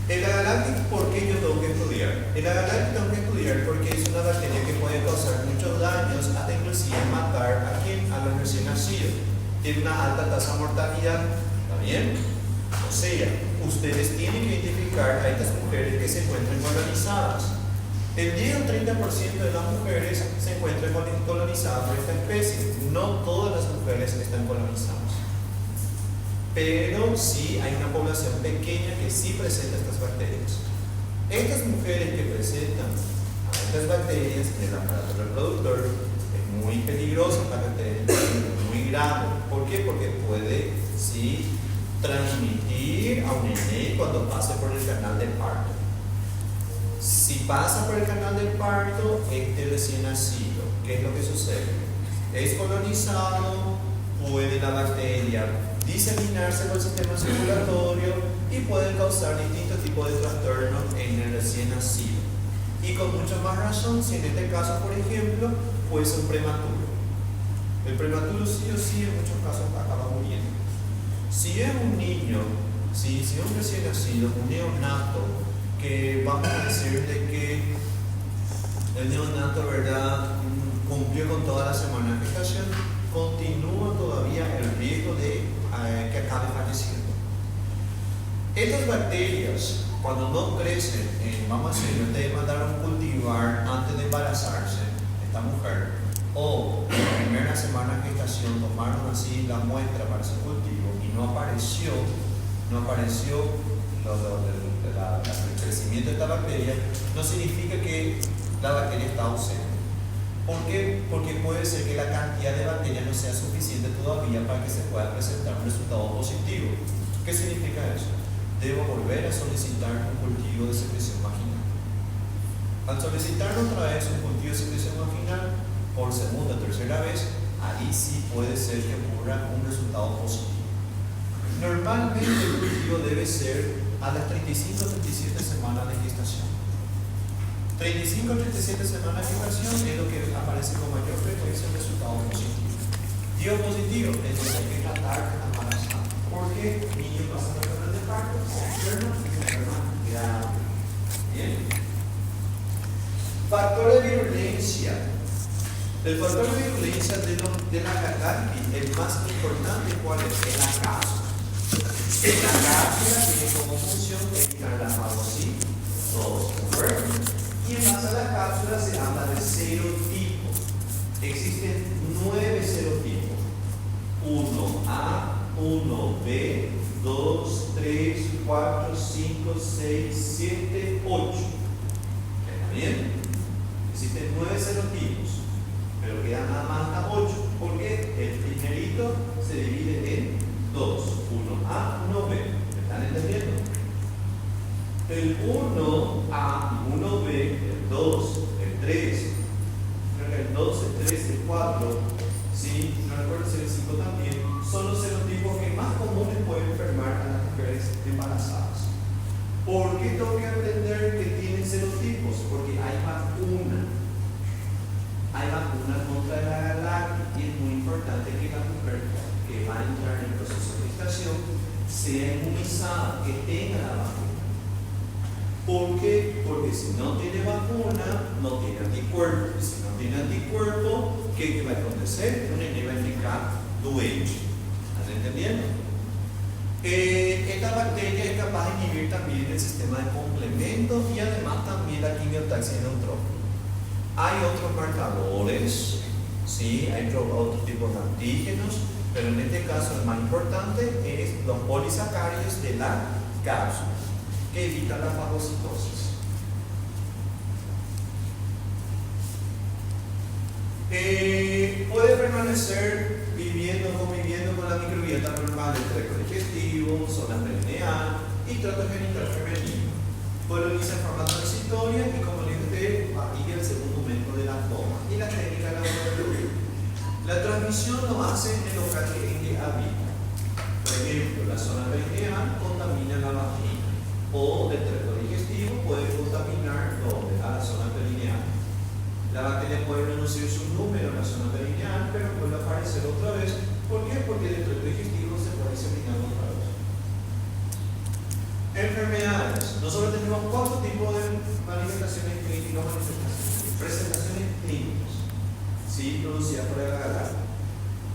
El Agaláctico, ¿por qué yo tengo que estudiar? El Agaláctico tengo que estudiar porque es una bacteria que puede causar muchos daños, hasta inclusive matar a los recién nacidos. Tiene una alta tasa de mortalidad, ¿está bien? O sea, ustedes tienen que identificar a estas mujeres que se encuentran colonizadas. El 10 o 30% de las mujeres se encuentran colonizadas por esta especie. No todas las mujeres están colonizadas. Pero sí hay una población pequeña que sí presenta estas bacterias. Estas mujeres que presentan a estas bacterias en el aparato reproductor es muy peligrosa esta bacteria, es muy grave. ¿Por qué? Porque puede sí transmitir a un niño cuando pase por el canal del parto. Si pasa por el canal del parto, este recién nacido, ¿qué es lo que sucede? Es colonizado, puede la bacteria diseminarse por el sistema circulatorio y puede causar distintos tipos de trastornos en el recién nacido. Y con mucha más razón, si en este caso, por ejemplo, puede ser un prematuro. El prematuro sí o sí en muchos casos acaba muriendo. Si es un niño, si es un recién nacido, un neonato, que vamos a decirle que el neonato, ¿verdad?, cumplió con toda la semana de gestación, continúa todavía el riesgo de que acabe falleciendo. Estas bacterias, cuando no crecen, vamos a decir, ustedes mandaron cultivar antes de embarazarse esta mujer, o en la primera semana de gestación tomaron así la muestra para ese cultivo y no apareció el crecimiento de esta bacteria, no significa que la bacteria está ausente. ¿Por qué? Porque puede ser que la cantidad de bacterias no sea suficiente todavía para que se pueda presentar un resultado positivo. ¿Qué significa eso? Debo volver a solicitar un cultivo de secreción vaginal. Al solicitar otra vez un cultivo de secreción vaginal por segunda o tercera vez, ahí sí puede ser que ocurra un resultado positivo. Normalmente el cultivo debe ser a las 35 o 37 semanas de gestación. 35 o 37 semanas de gestación es lo que aparece con mayor frecuencia el resultado positivo. Dio positivo, entonces hay que tratar de la embarazada. Porque el niño pasa por el canal de parto, se enferma y se enferma grave. Bien. Factor de virulencia. El factor de virulencia de la catarsis, el más importante, ¿cuál es? Es la cápsula. La cápsula tiene como función evitar la fagocitosis. Y en base a la cápsula se habla de serotipos. Existen 9 serotipos: 1A, 1B, 2, 3, 4, 5, 6, 7, 8. ¿Está bien? Existen 9 serotipos, pero quedan nada más hasta 8, porque el primerito se divide en 2, 1A, 1B. ¿Me están entendiendo? El 1A, 1B, el 2, el 3, el 2, el 3, el 4, ¿sí? No recuerdo si el 5 también, son los serotipos que más comunes pueden enfermar a las mujeres embarazadas. ¿Por qué tengo que aprender que tienen serotipos? Porque hay vacuna. Hay vacuna contra la galáctica y es muy importante que la mujer que va a entrar en el proceso de gestación sea inmunizada, que tenga la vacuna. ¿Por qué? Porque si no tiene vacuna, no tiene anticuerpo. Si no tiene anticuerpo, ¿qué va a acontecer? Un niño va a ficar doente. ¿Están entendiendo? Esta bacteria es capaz de inhibir también el sistema de complemento y además también la quimiotaxia neutrófica. Hay otros marcadores, ¿sí? Hay otros tipos de antígenos, pero en este caso el más importante es los polisacáridos de la cápsula, que evita la fagocitosis. Puede permanecer conviviendo con la microbiota normal del tracto digestivo, zona perineal y tracto genital femenino. Coloniza en forma transitoria y, como les dije, barriga el segundo momento del abdomen. Y la técnica de laboratorio. La transmisión lo hace en el local en que habita. Por ejemplo, la zona perineal contamina la vagina. o el tracto digestivo puede contaminar ¿dónde? A la zona perineal. La bacteria puede reducir su número en la zona perineal, pero vuelve a aparecer otra vez. ¿Por qué? Porque el tracto digestivo se puede diseminar otra vez. Enfermedades. Nosotros tenemos 4 tipos de manifestaciones clínicas, presentaciones clínicas, ¿sí? Producidas por el agarrar.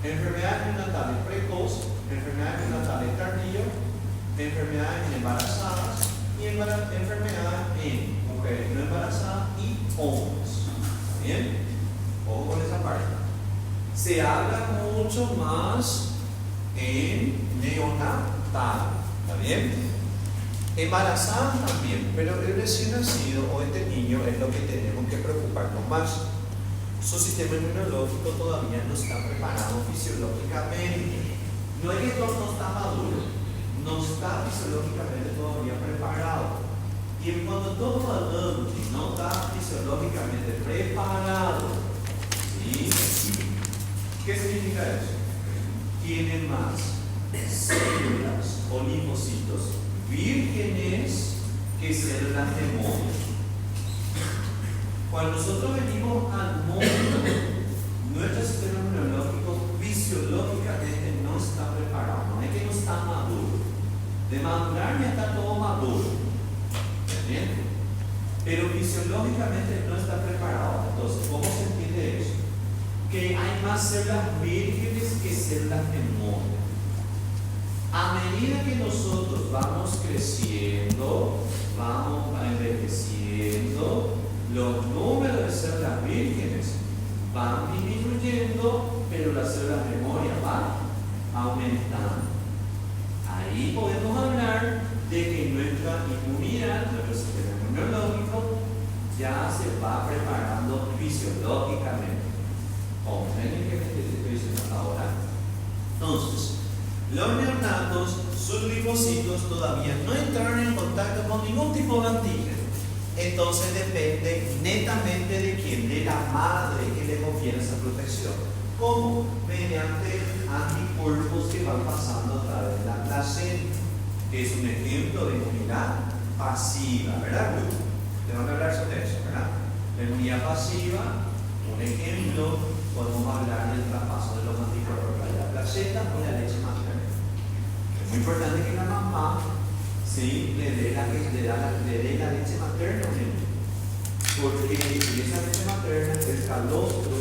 Enfermedades neonatales precoz, enfermedades neonatales tardías, enfermedades en embarazadas y enfermedades en mujeres no embarazadas y hombres. ¿Está bien? Ojo con esa parte. Se habla mucho más en neonatal. ¿Está bien? Embarazadas también, pero el recién nacido o este niño es lo que tenemos que preocuparnos más. Su sistema inmunológico todavía no está preparado fisiológicamente. No es que no está maduro, no está fisiológicamente todavía preparado. Y cuando todo adulto no está fisiológicamente preparado, ¿sí? ¿Qué significa eso? Tiene más células o linfocitos vírgenes que células de mono. Cuando nosotros venimos al mundo, nuestro sistema inmunológico fisiológicamente no está preparado, no es que no está maduro. De madurar ya está todo maduro, ¿entiendes? Pero fisiológicamente no está preparado. Entonces, ¿cómo se entiende eso? Que hay más células vírgenes que células de mono. A medida que nosotros vamos creciendo, vamos envejeciendo, los números de células vírgenes van disminuyendo, pero las células de memoria van aumentando. Ahí podemos hablar de que nuestra inmunidad, nuestro sistema inmunológico, ya se va preparando fisiológicamente. ¿Comprenden qué estoy diciendo ahora? Entonces, los neonatos, sus linfocitos todavía no entraron en contacto con ningún tipo de antígeno. Entonces depende netamente de quién, de la madre que le confiere esa protección. ¿Cómo? Mediante anticuerpos que van pasando a través de la placenta, que es un ejemplo de inmunidad pasiva, ¿verdad? Tengo que hablar sobre eso, ¿verdad? La inmunidad pasiva, un ejemplo, podemos hablar del traspaso de los anticuerpos a la placenta o la leche materna. Es muy importante que la mamá, ¿sí?, le dé la leche materna a un niño, porque esa leche materna es el calostro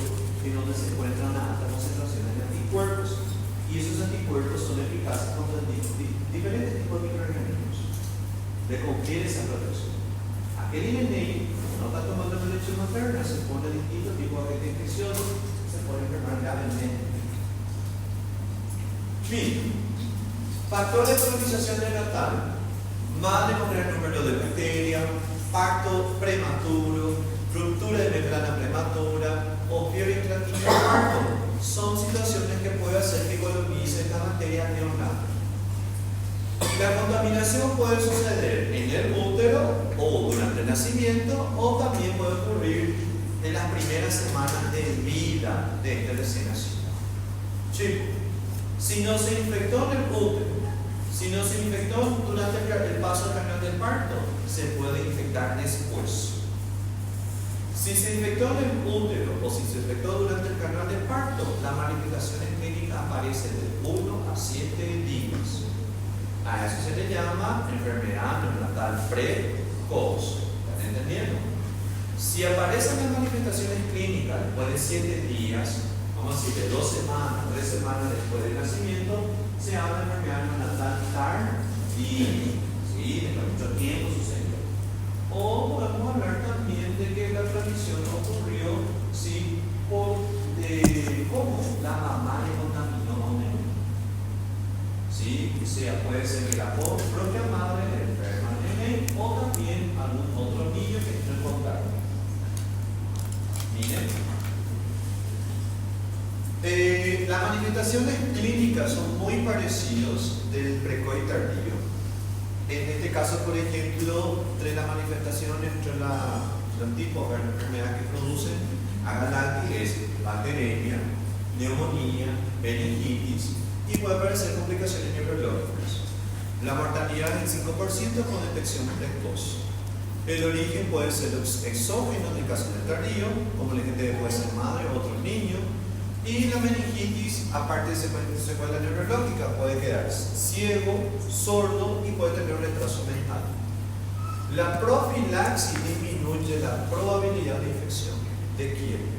en donde se encuentran altas concentraciones de anticuerpos, y esos anticuerpos son eficaces contra diferentes tipos de microorganismos. Le confiere esa protección. Aquel INNI, no está tomando la leche materna, se pone distintos tipos de infecciones, se puede enfermar gravemente. Bien. Factor de colonización neonatal, madre con gran número de bacterias, parto prematuro, ruptura de membrana prematura o fiebre intrauterina de parto. Son situaciones que pueden hacer que colonice la bacteria neonata. La contaminación puede suceder en el útero o durante el nacimiento, o también puede ocurrir en las primeras semanas de vida de este recién nacido. Sí. Si no se infectó en el útero, si no se infectó durante el paso del canal del parto, se puede infectar después. Si se infectó en el útero o si se infectó durante el canal del parto, las manifestaciones clínicas aparecen de 1 a 7 días. A eso se le llama enfermedad neonatal precoz. ¿Están entendiendo? Si aparecen las manifestaciones clínicas después de 7 días, vamos a decir de 2 semanas, 3 semanas después del nacimiento, se habla de enfermedad neonatal tardía, ¿sí? Después de mucho tiempo sucedió. O podemos hablar también de que la transmisión ocurrió, ¿sí?, por cómo la mamá le contaminó a un niño. ¿Sí? O sea, puede ser que la propia madre le enferma al nene o también algún otro niño que entró en contacto. Miren. Las manifestaciones clínicas son muy parecidas del precoz y tardío. En este caso, por ejemplo, entre las manifestaciones, entre los tipos de enfermedad que producen agalacti es bacteriemia, neumonía, meningitis, y puede aparecer complicaciones neurológicas. La mortalidad es del 5% con detección precoz. El origen puede ser exógeno en el caso del tardío, como el gente puede ser madre o otro niño. Y la meningitis, aparte de secuela neurológica, puede quedar ciego, sordo y puede tener un retraso mental. La profilaxis disminuye la probabilidad de infección. ¿De quién?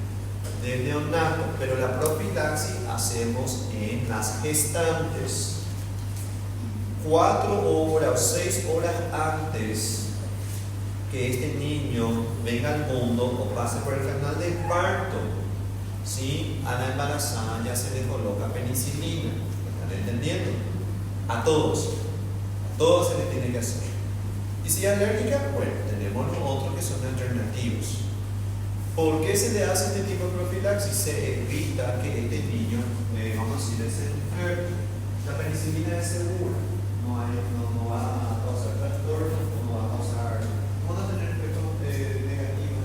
Del neonato, pero la profilaxis hacemos en las gestantes. 4 horas o 6 horas antes que este niño venga al mundo o pase por el canal de parto, ¿sí? A la embarazada ya se le coloca penicilina. ¿Están entendiendo? A todos se le tiene que hacer. Y si es alérgica, bueno, tenemos los otros que son alternativos. ¿Por qué se le hace este tipo de profilaxis? Se evita que este niño, vamos a decir, se enferme. La penicilina es segura, no va a causar trastornos, no va a causar, no va a tener efectos negativos.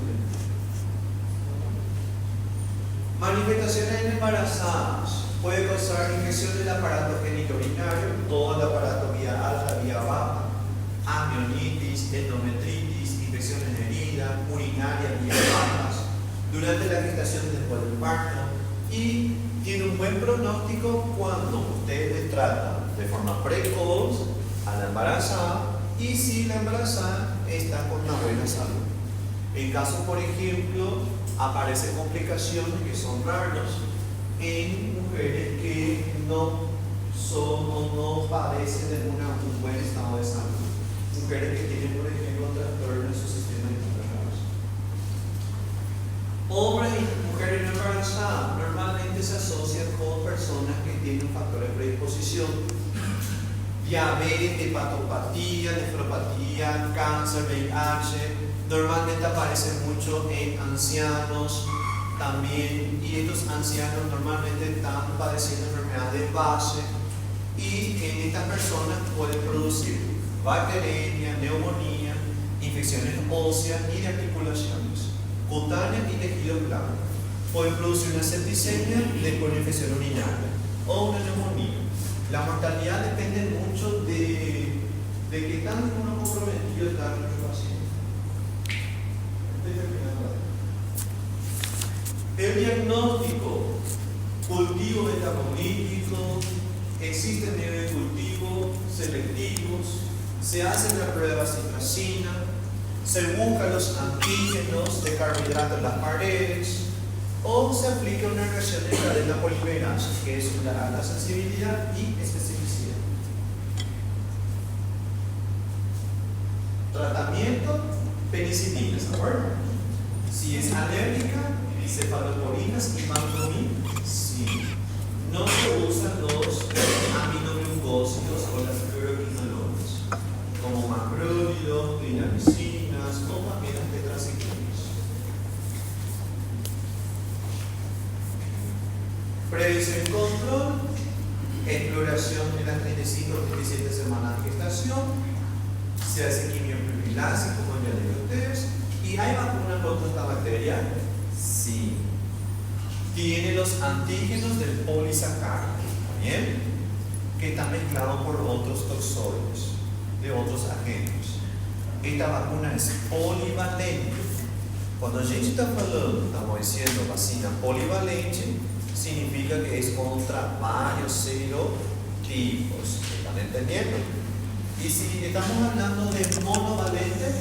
Manifestaciones en embarazadas. Puede causar infección del aparato genitourinario, todo el aparato vía alta, vía baja, amnionitis, endometritis, infecciones de herida, urinaria, vía bajas, durante la gestación y después del parto, y tiene un buen pronóstico cuando usted le trata de forma precoz a la embarazada y si la embarazada está con una buena salud. En caso, por ejemplo, aparecen complicaciones que son raras en mujeres que no padecen de un buen estado de salud. Mujeres que tienen, por ejemplo, trastorno en su sistema inmunológico. Hombres y mujeres no embarazadas normalmente se asocian con personas que tienen factores de predisposición. Diabetes, hepatopatía, nefropatía, cáncer, VIH. Normalmente aparecen mucho en ancianos también. Y estos ancianos normalmente están padeciendo enfermedades de base. Y en estas personas pueden producir bacteriemia, neumonía, infecciones óseas y de articulaciones, cutáneas y tejido blando. Pueden producir una septicemia después de una infección urinaria o una neumonía. La mortalidad depende mucho de qué tan comprometido está nuestro paciente. El diagnóstico: cultivo metabolítico, existen medios de cultivo selectivos, se hace la prueba de citracina, se buscan los antígenos de carbohidratos en las paredes o se aplica una reacción de cadena polimerasa, que es una alta sensibilidad y especificidad. Tratamiento: penicilina, ¿de acuerdo? Si es alérgica, cefaloporinas y vancomina, sí. No se usan los aminoglucósidos o las fluoroquinolonas, como macrólidos, clinaricinas o también las tetraciclinas. Previsión y control: exploración en las 35 o 37 semanas de gestación, se hace quimioprofilaxis, como ya le dije a ustedes. ¿Y hay vacunas contra esta bacteria? Sí. Tiene los antígenos del polisacárido, ¿bien? Que están mezclados por otros toxoides, de otros agentes. Esta vacuna es polivalente. Cuando a gente está falando, estamos diciendo vacina polivalente, significa que es contra varios serotipos. ¿Están entendiendo? Y si estamos hablando de monovalente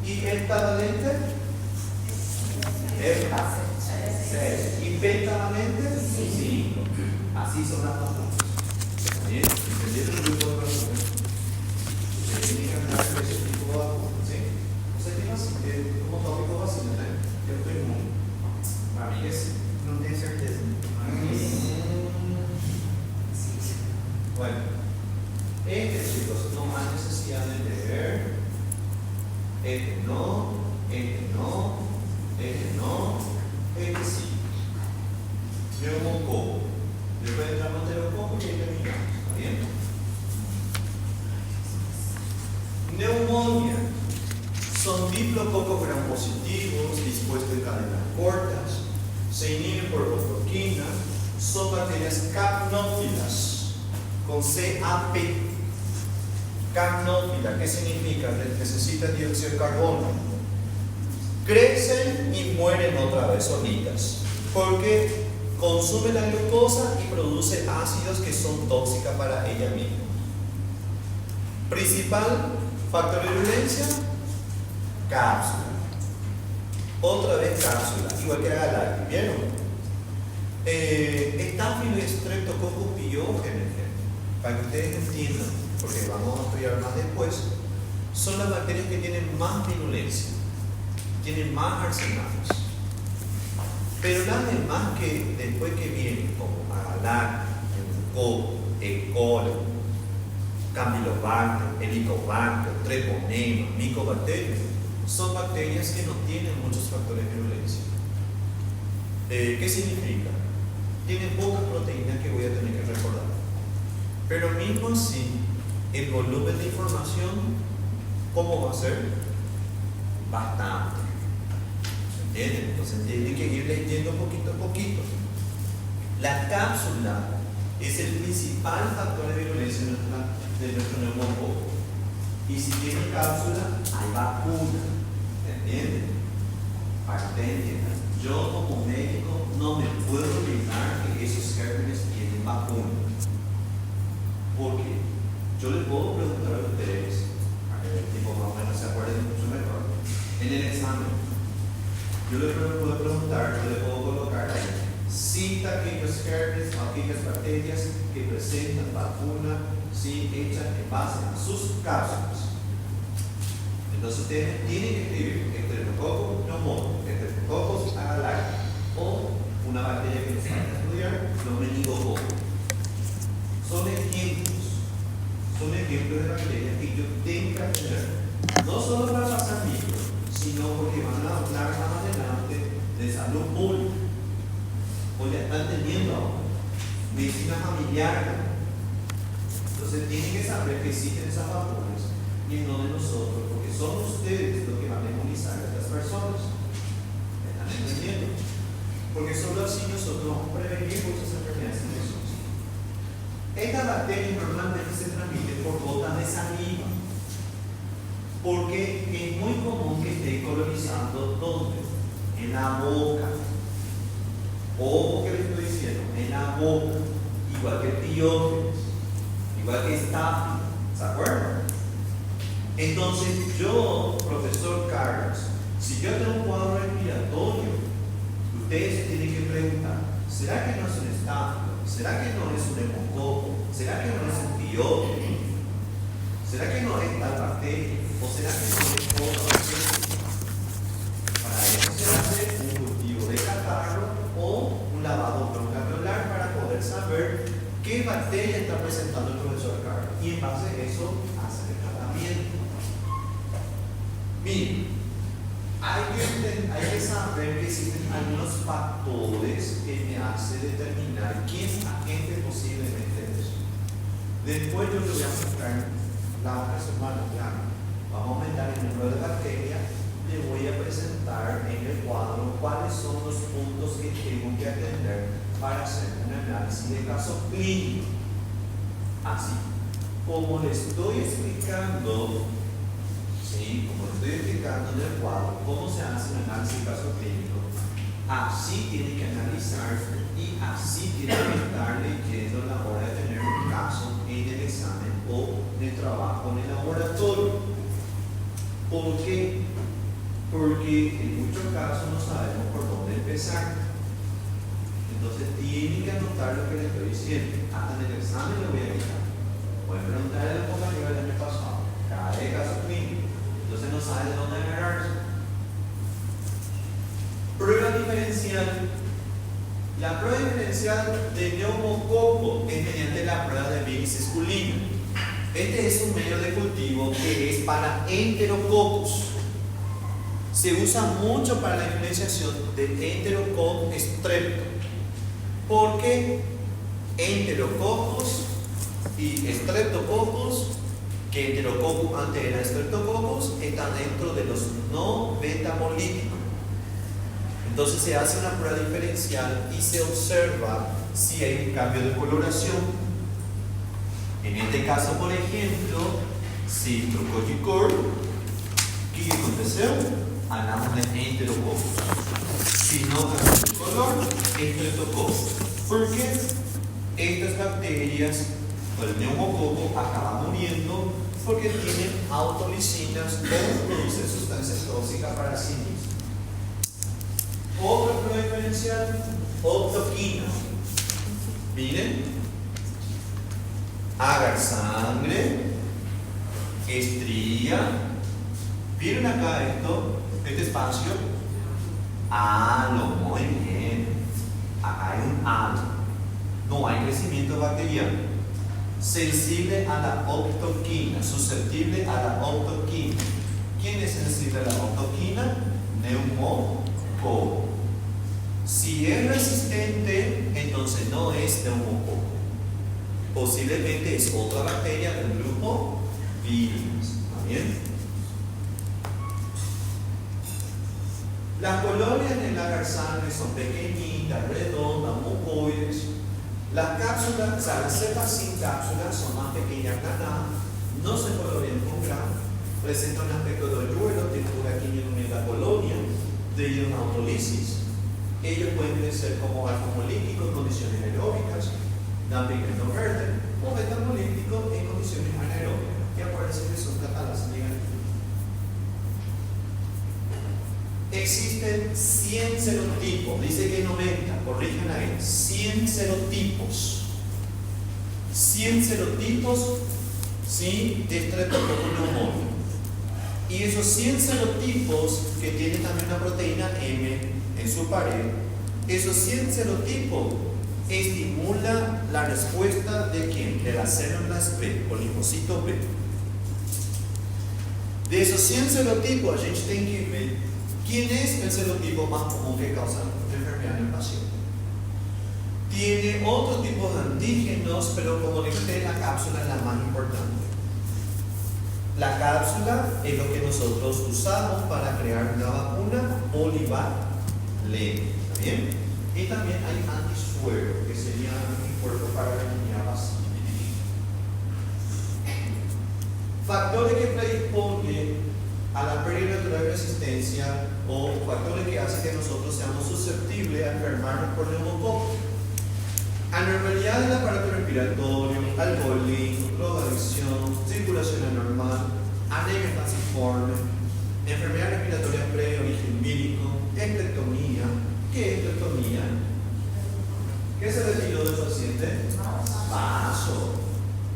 y heptavalente, y pentavalente, 5. Así son las vacunas. ¿Bien? ¿Entendieron el grupo de vacunas? Ustedes tienen que hablar de ese tipo de vacunas, ¿sí? Ustedes como tópico vacina, ¿eh? Yo estoy muy. Para mí es, no tengo certeza. Bueno, chicos, no hay necesidad de leer. No, sí. Neumococo. Después entramos en neumococo y ahí terminamos. ¿Está bien? Neumonía. Son diplococos gram positivos dispuestos en cadenas cortas. Se inhiben por cloroquina. Son bacterias capnófilas. con CAP. Cacnófila, ¿qué significa? Necesita dióxido de carbono. Crecen y mueren otra vez solitas, porque consume la glucosa y produce ácidos que son tóxicas para ella misma. Principal factor de virulencia, cápsula. Otra vez cápsula, igual que la galáctica, ¿vieron? Staphylo y Streptococcus pyogenes, para que ustedes entiendan, porque vamos a estudiar más después, son las bacterias que tienen más virulencia, tienen más arsenales. Pero las demás que después que vienen, como Agalactius, Neumococcus, E. coli, Campylobacter, Helicobacter, Treponema, Mycobacterium, son bacterias que no tienen muchos factores de virulencia. ¿Qué significa? Tienen pocas proteínas que voy a tener que recordar. Pero mismo así, el volumen de información, ¿cómo va a ser? Bastante. ¿Se entiende? Entonces tienen que ir leyendo poquito a poquito. La cápsula es el principal factor de virulencia de nuestro neumococo. Y si tiene cápsula, hay vacuna. ¿Se entiende? Para que ustedes entiendan. Yo como médico no me puedo olvidar que esos gérmenes tienen vacuna. Porque yo les puedo preguntar a ustedes, para que el tipo más o menos se acuerden mucho mejor, en el examen. Yo les puedo preguntar, yo les puedo colocar ahí, cita aquellos gérmenes o aquellas bacterias que presentan vacuna, sí, hecha en base a sus cápsulas. Entonces ustedes tienen que escribir Streptococcus pneumoniae, Streptococcus agalacticae o una bacteria que nos van a estudiar, los meningococos. Son ejemplos de bacterias que yo tengo que aprender, no solo para pasar micro, sino porque van a hablar más adelante de salud pública, o ya están teniendo ahora medicina familiar. Entonces tienen que saber que existen esas vacunas y no de nosotros, porque son ustedes los que van a inmunizar a estas personas. ¿Me están entendiendo? Porque solo así nosotros vamos a prevenir muchas enfermedades infecciosas. Estas bacterias normalmente se transmiten por gotas de saliva, porque es muy común que esté colonizando ¿dónde? En la boca. Ojo que les estoy diciendo, en la boca, igual que Piógenes, igual que Staphylo, ¿se acuerdan? Entonces yo, profesor Carlos, si yo tengo un cuadro respiratorio, ustedes se tienen que preguntar, ¿será que no es un Staphylo? ¿Será que no es un neumococo? ¿Será que no es un Piógenes? ¿Será que no es tal bacteria? ¿O será que no es otra bacteria? Para eso se hace un cultivo de catarro o un lavado broncoalveolar para poder saber qué bacteria está presentando el profesor Carlos. Y en base a eso hace el tratamiento. Miren, hay que saber que existen algunos factores que me hacen determinar quién agente posiblemente es. Después yo les voy a mostrar la otra semana, claro. Vamos a aumentar el número de bacterias. Le voy a presentar en el cuadro cuáles son los puntos que tengo que atender para hacer un análisis de caso clínico. Así, como les estoy explicando, ¿sí? Como les estoy explicando en el cuadro cómo se hace un análisis de caso clínico, así tienen que analizar y así tienen que estar leyendo a la hora de tener un caso en el examen o de trabajo en el laboratorio. ¿Por qué? Porque en muchos casos no sabemos por dónde empezar. Entonces tienen que anotar lo que les estoy diciendo. Hasta en el examen lo voy a quitar. Pueden preguntar a la compañera del año pasado, cada caso clínico. Entonces no saben de dónde agarrarse. Prueba diferencial. La prueba diferencial de neumococo es mediante la prueba de bilis esculina. Este es un medio de cultivo que es para enterococos. Se usa mucho para la diferenciación de Enterococcus strepto, porque Enterococcus y Streptococcus, que Enterococcus antes era Streptococcus, están dentro de los no betamolíticos. Entonces se hace una prueba diferencial y se observa si hay un cambio de coloración. En este caso, por ejemplo, si trocou de cor, o que aconteceu? Hablamos de enterococos. Si no cambió de color, estreptococcus. ¿Por qué? Estas bacterias, el neumococo, acaba muriendo porque tienen autolisinas o producen sustancias tóxicas para sí mismas. Otro diferencial, octoquina. Miren, agar sangre, estría. ¿Vieron acá este espacio? Halo, muy bien. Acá hay un halo. No hay crecimiento bacteriano. Sensible a la octoquina, susceptible a la octoquina. ¿Quién es sensible a la octoquina? Neumococo. Si es resistente, entonces no es neumococo. Posiblemente es otra bacteria del grupo virus. ¿Está bien? Las colonias en el agar sangre son pequeñitas, redondas, mucoides. Las cápsulas, o sea, las cepas sin cápsulas son más pequeñas que nada, no se colorean con grano, presentan un aspecto de hoyuelo, tienen una quimiología colonia, debido a una autolisis. Ellos pueden crecer como alfa-hemolíticos en condiciones aeróbicas, dan pigmento verde, o beta-hemolíticos en condiciones anaeróbicas, que aparecen que son catalases negativas. Existen 100 serotipos, dice que 90, corrijan ahí, 100 serotipos. 100 serotipos, ¿sí?, de Streptococcus pneumoniae. Y esos 100 serotipos, que tienen también una proteína M en su pared, esos 100 serotipos estimulan la respuesta de ¿quién? De las células B, o linfocitos B. De esos 100 serotipos, a gente tem que ver quién es el serotipo más común que causa enfermedad en el paciente. Tiene otro tipo de antígenos, pero como dije, la cápsula es la más importante. La cápsula es lo que nosotros usamos para crear una vacuna polivalente. ¿Está bien? Y también hay antisuero, que sería anticuerpo para la línea básica. Factores que predisponen a la pérdida natural de resistencia o factores que hacen que nosotros seamos susceptibles a enfermarnos por neumococo. Anormalidad del aparato respiratorio, alcoholismo, drogadicción, circulación anormal, anemia falciforme, enfermedad respiratoria previa, origen vírico, ectectomía. ¿Qué es ectectomía? ¿Qué se retiró del paciente? Vaso,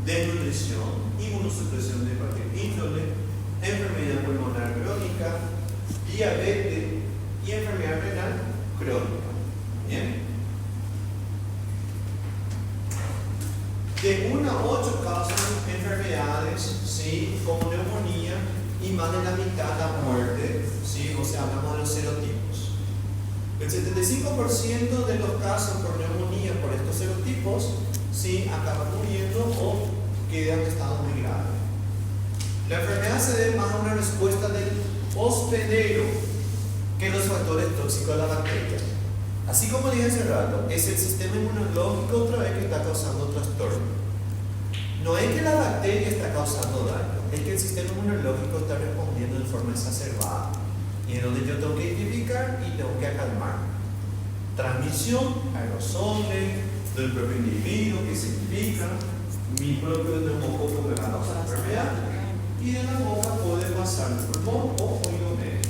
desnutrición, inmunosupresión de cualquier índole, enfermedad pulmonar crónica, diabetes y enfermedad renal crónica. ¿Bien? De 1 a 8 causan enfermedades, ¿sí?, como neumonía, y más de la mitad la muerte, ¿sí? O sea, hablamos de los serotipos. El 75% de los casos por neumonía por estos serotipos, ¿sí?, acaban muriendo o quedan en estado muy grave. La enfermedad se debe más a una respuesta del hospedero que los factores tóxicos de la bacteria. Así como dije hace rato, es el sistema inmunológico otra vez que está causando trastorno. No es que la bacteria está causando daño, es que el sistema inmunológico está respondiendo de forma exacerbada. Y es donde yo tengo que identificar y tengo que acalmar. Transmisión, aerosoles, del propio individuo, que significa mi propio neumococo me va a causar la enfermedad. Y de la boca puede pasar al pulmón o oído medio.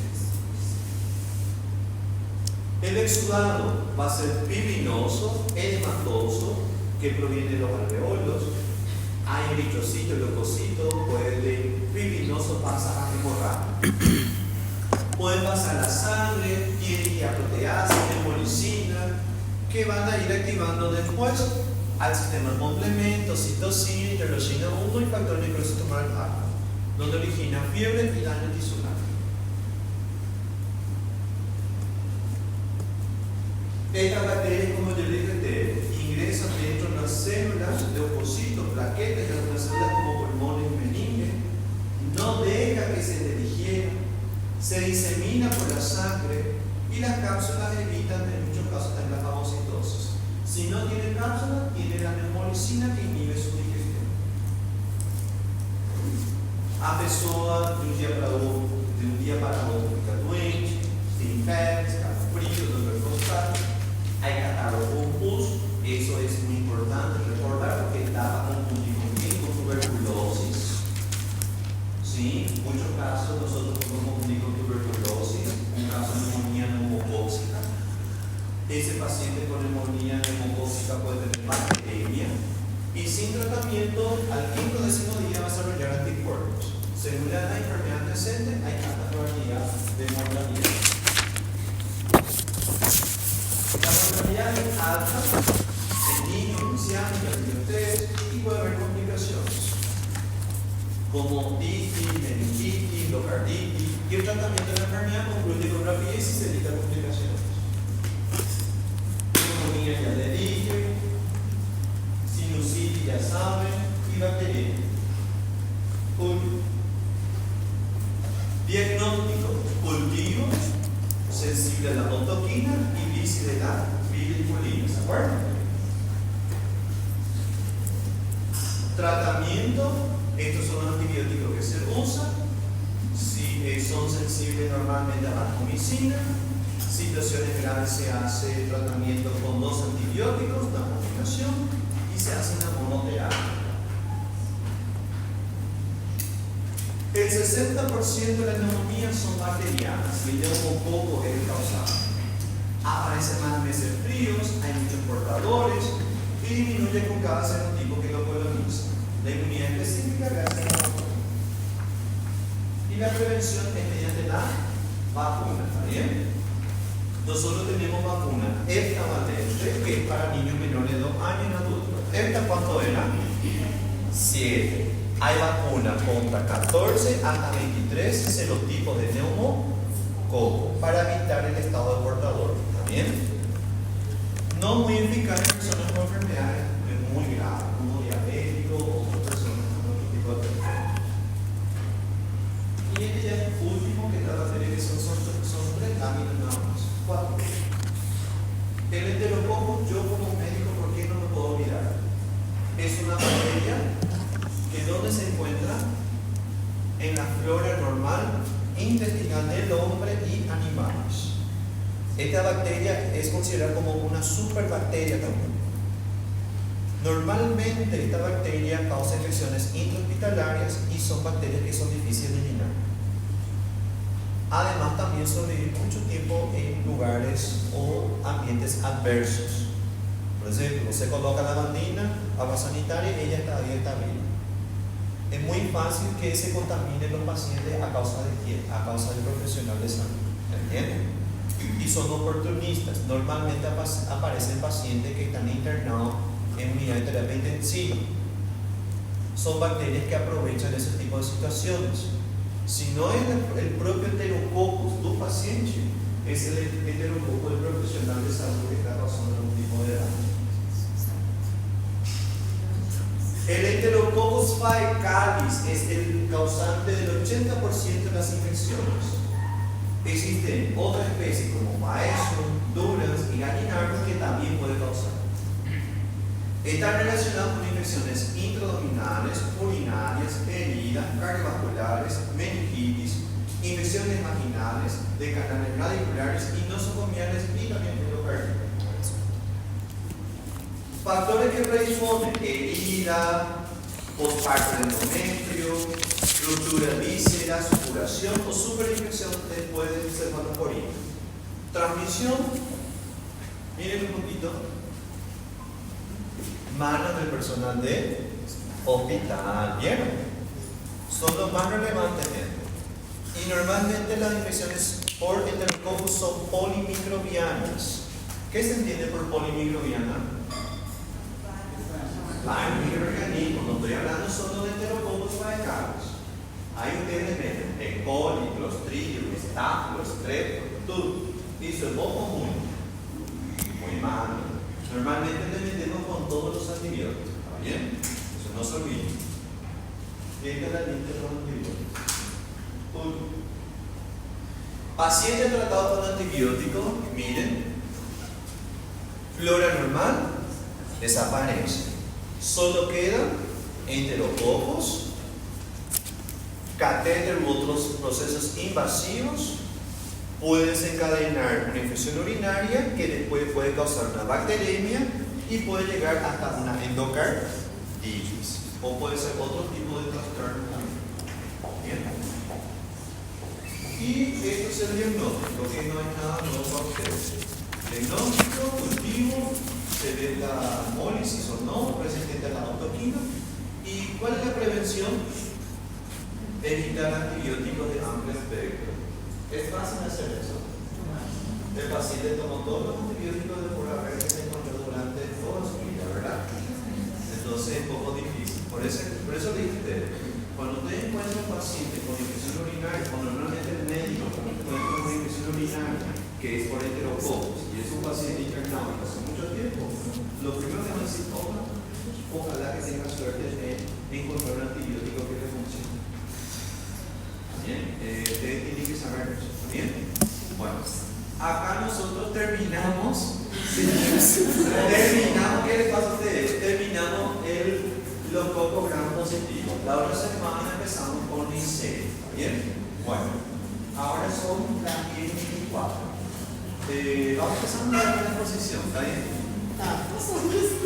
El exudado va a ser pibinoso, edematoso, que proviene de los alveolos. Hay eritrocitos, leucocitos, puede de pibinoso pasar a hemorragia. Puede pasar la sangre, tiene diaproteasa, hemolicina, que van a ir activando después al sistema de complemento, citocina, interleucina 1 y factor necrosis tumoral alfa, donde origina fiebre y daño tisular. Estas bacterias, como yo les dije, ingresan dentro de las células, leucocitos, plaquetas, de algunas células como pulmones y meninges, no deja que se le digiera, se disemina por la sangre y las cápsulas evitan en muchos casos también la fagocitosis. Si no tiene cápsula, tiene la neumolicina que inhibe su digestión. A pessoa, de um dia para outro, fica doente, tem febre, calafrio, dor corporal, hay catarro confuso. Eso es muy importante recordar porque dá para confundir con tuberculosis. Sí, en muchos casos nosotros podemos confundir con tuberculosis, un caso de neumonía neumocóxica. Ese paciente con neumonía neumocóxica puede tener bacteria y sin tratamiento al 5º o 10º día va a desarrollar anticuerpos. Según la enfermedad presente, hay alta probabilidad de mortalidad. La mortalidad es alta en niños, ancianos, adultos y puede haber complicaciones como otitis, meningitis, endocarditis, y el tratamiento de la enfermedad concluye con rapidez y se evita complicaciones. Neumonía ya le dije, sinusitis ya saben, y bacteriemia. Diagnóstico: cultivo sensible a la motoquina y bici de la biliculina, ¿se acuerdan? Tratamiento: estos son los antibióticos que se usan. Si son sensibles normalmente a la vancomicina, situaciones graves se hace tratamiento con 2 antibióticos, una combinación, y se hace una monoterapia. El 60% de las neumonías son bacterianas y el neumococo es el causante. Aparecen más meses fríos, hay muchos portadores y disminuye con cada serotipo que lo coloniza. La inmunidad específica gracias a la vacuna. Y la prevención es mediante la vacuna, ¿está bien? Nosotros tenemos vacuna heptavalente, que es para niños menores de 2 años en adultos. ¿Hepta cuánto era? 7. Hay vacuna contra 14 hasta 23 serotipos de neumococo para evitar el estado de portador, ¿está bien? No muy eficaz en personas con enfermedades muy graves, como diabéticos o personas con otro tipo de enfermedades. Y este ya es el último que trata de ver que son 3 láminas nada más. 4. El enterococo, yo como médico, ¿por qué no me puedo olvidar? Es una bacteria que donde se encuentra en la flora normal intestinal del hombre y animales. Esta bacteria es considerada como una superbacteria también. Normalmente esta bacteria causa infecciones intrahospitalarias y son bacterias que son difíciles de eliminar. Además también sobreviven mucho tiempo en lugares o ambientes adversos. Por ejemplo, se coloca lavandina, agua sanitaria y ella está bien. Es muy fácil que se contaminen los pacientes a causa del profesional de salud. ¿Entienden? Y son oportunistas. Normalmente aparecen pacientes que están internados en unidad de terapia intensiva. Son bacterias que aprovechan ese tipo de situaciones. Si no es el propio enterococcus tu paciente, es el enterococo del profesional de salud que está causando algún tipo de daño. El Enterococcus faecalis es el causante del 80% de las infecciones. Existen otras especies como Faeson, Durans y Gallinardus que también pueden causar. Están relacionados con infecciones intraabdominales, urinarias, heridas, cardiovasculares, meningitis, infecciones vaginales, de canales radiculares y nosocomiales y también endocarditis. Factores que predisponen: herida, posparto de endometrio, ruptura de vísceras, supuración o superinfección después de cefalosporina. Transmisión, miren un poquito, manos del personal de hospital, ¿vieron? Son los más relevantes, gente. Y normalmente las infecciones por enterococcus son polimicrobianas. ¿Qué se entiende por polimicrobiana? Hay microorganismos, no estoy hablando solo de enterococcus faecalis. Ahí ustedes meten E. coli, Clostridium, Staphylococcus, Streptococcus, isomos muy malo. Normalmente le metemos con todos los antibióticos, ¿está bien? Eso no se olvide. Llega la lista de los antibióticos. Paciente tratado con antibióticos, miren, flora normal desaparece. Solo quedan enterococcus catéter u otros procesos invasivos, puede desencadenar una infección urinaria que después puede causar una bacteremia y puede llegar hasta una endocarditis, o puede ser otro tipo de trastorno también. Bien. Y esto es el diagnóstico, que no es nada nuevo para ustedes. Diagnóstico, cultivo, se ve la hemólisis o no, presente la autoquina. ¿Y cuál es la prevención? Evitar antibióticos de amplio espectro. Es fácil hacer eso. El paciente tomó todos los antibióticos de por haber que se encontró durante toda su vida, ¿verdad? Entonces es un poco difícil. Por eso le dije, cuando usted encuentra un paciente con infección urinaria, cuando normalmente el médico encuentra una infección urinaria que es por enterococos y es un paciente internado hace mucho tiempo, lo primero que va a decir, ojalá que tenga suerte de encontrar un antibiótico que le funcione. Bien, ustedes tienen que saber eso. Bien, bueno, acá nosotros terminamos. ¿Qué les pasa a ustedes? Terminamos los cocos gram positivos. La otra semana empezamos con Lice. Bien, bueno, ahora son las 10:24. Vamos empezando con la exposición, ¿está bien? Tá. Nossa, como é que você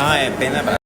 Ah, é pena para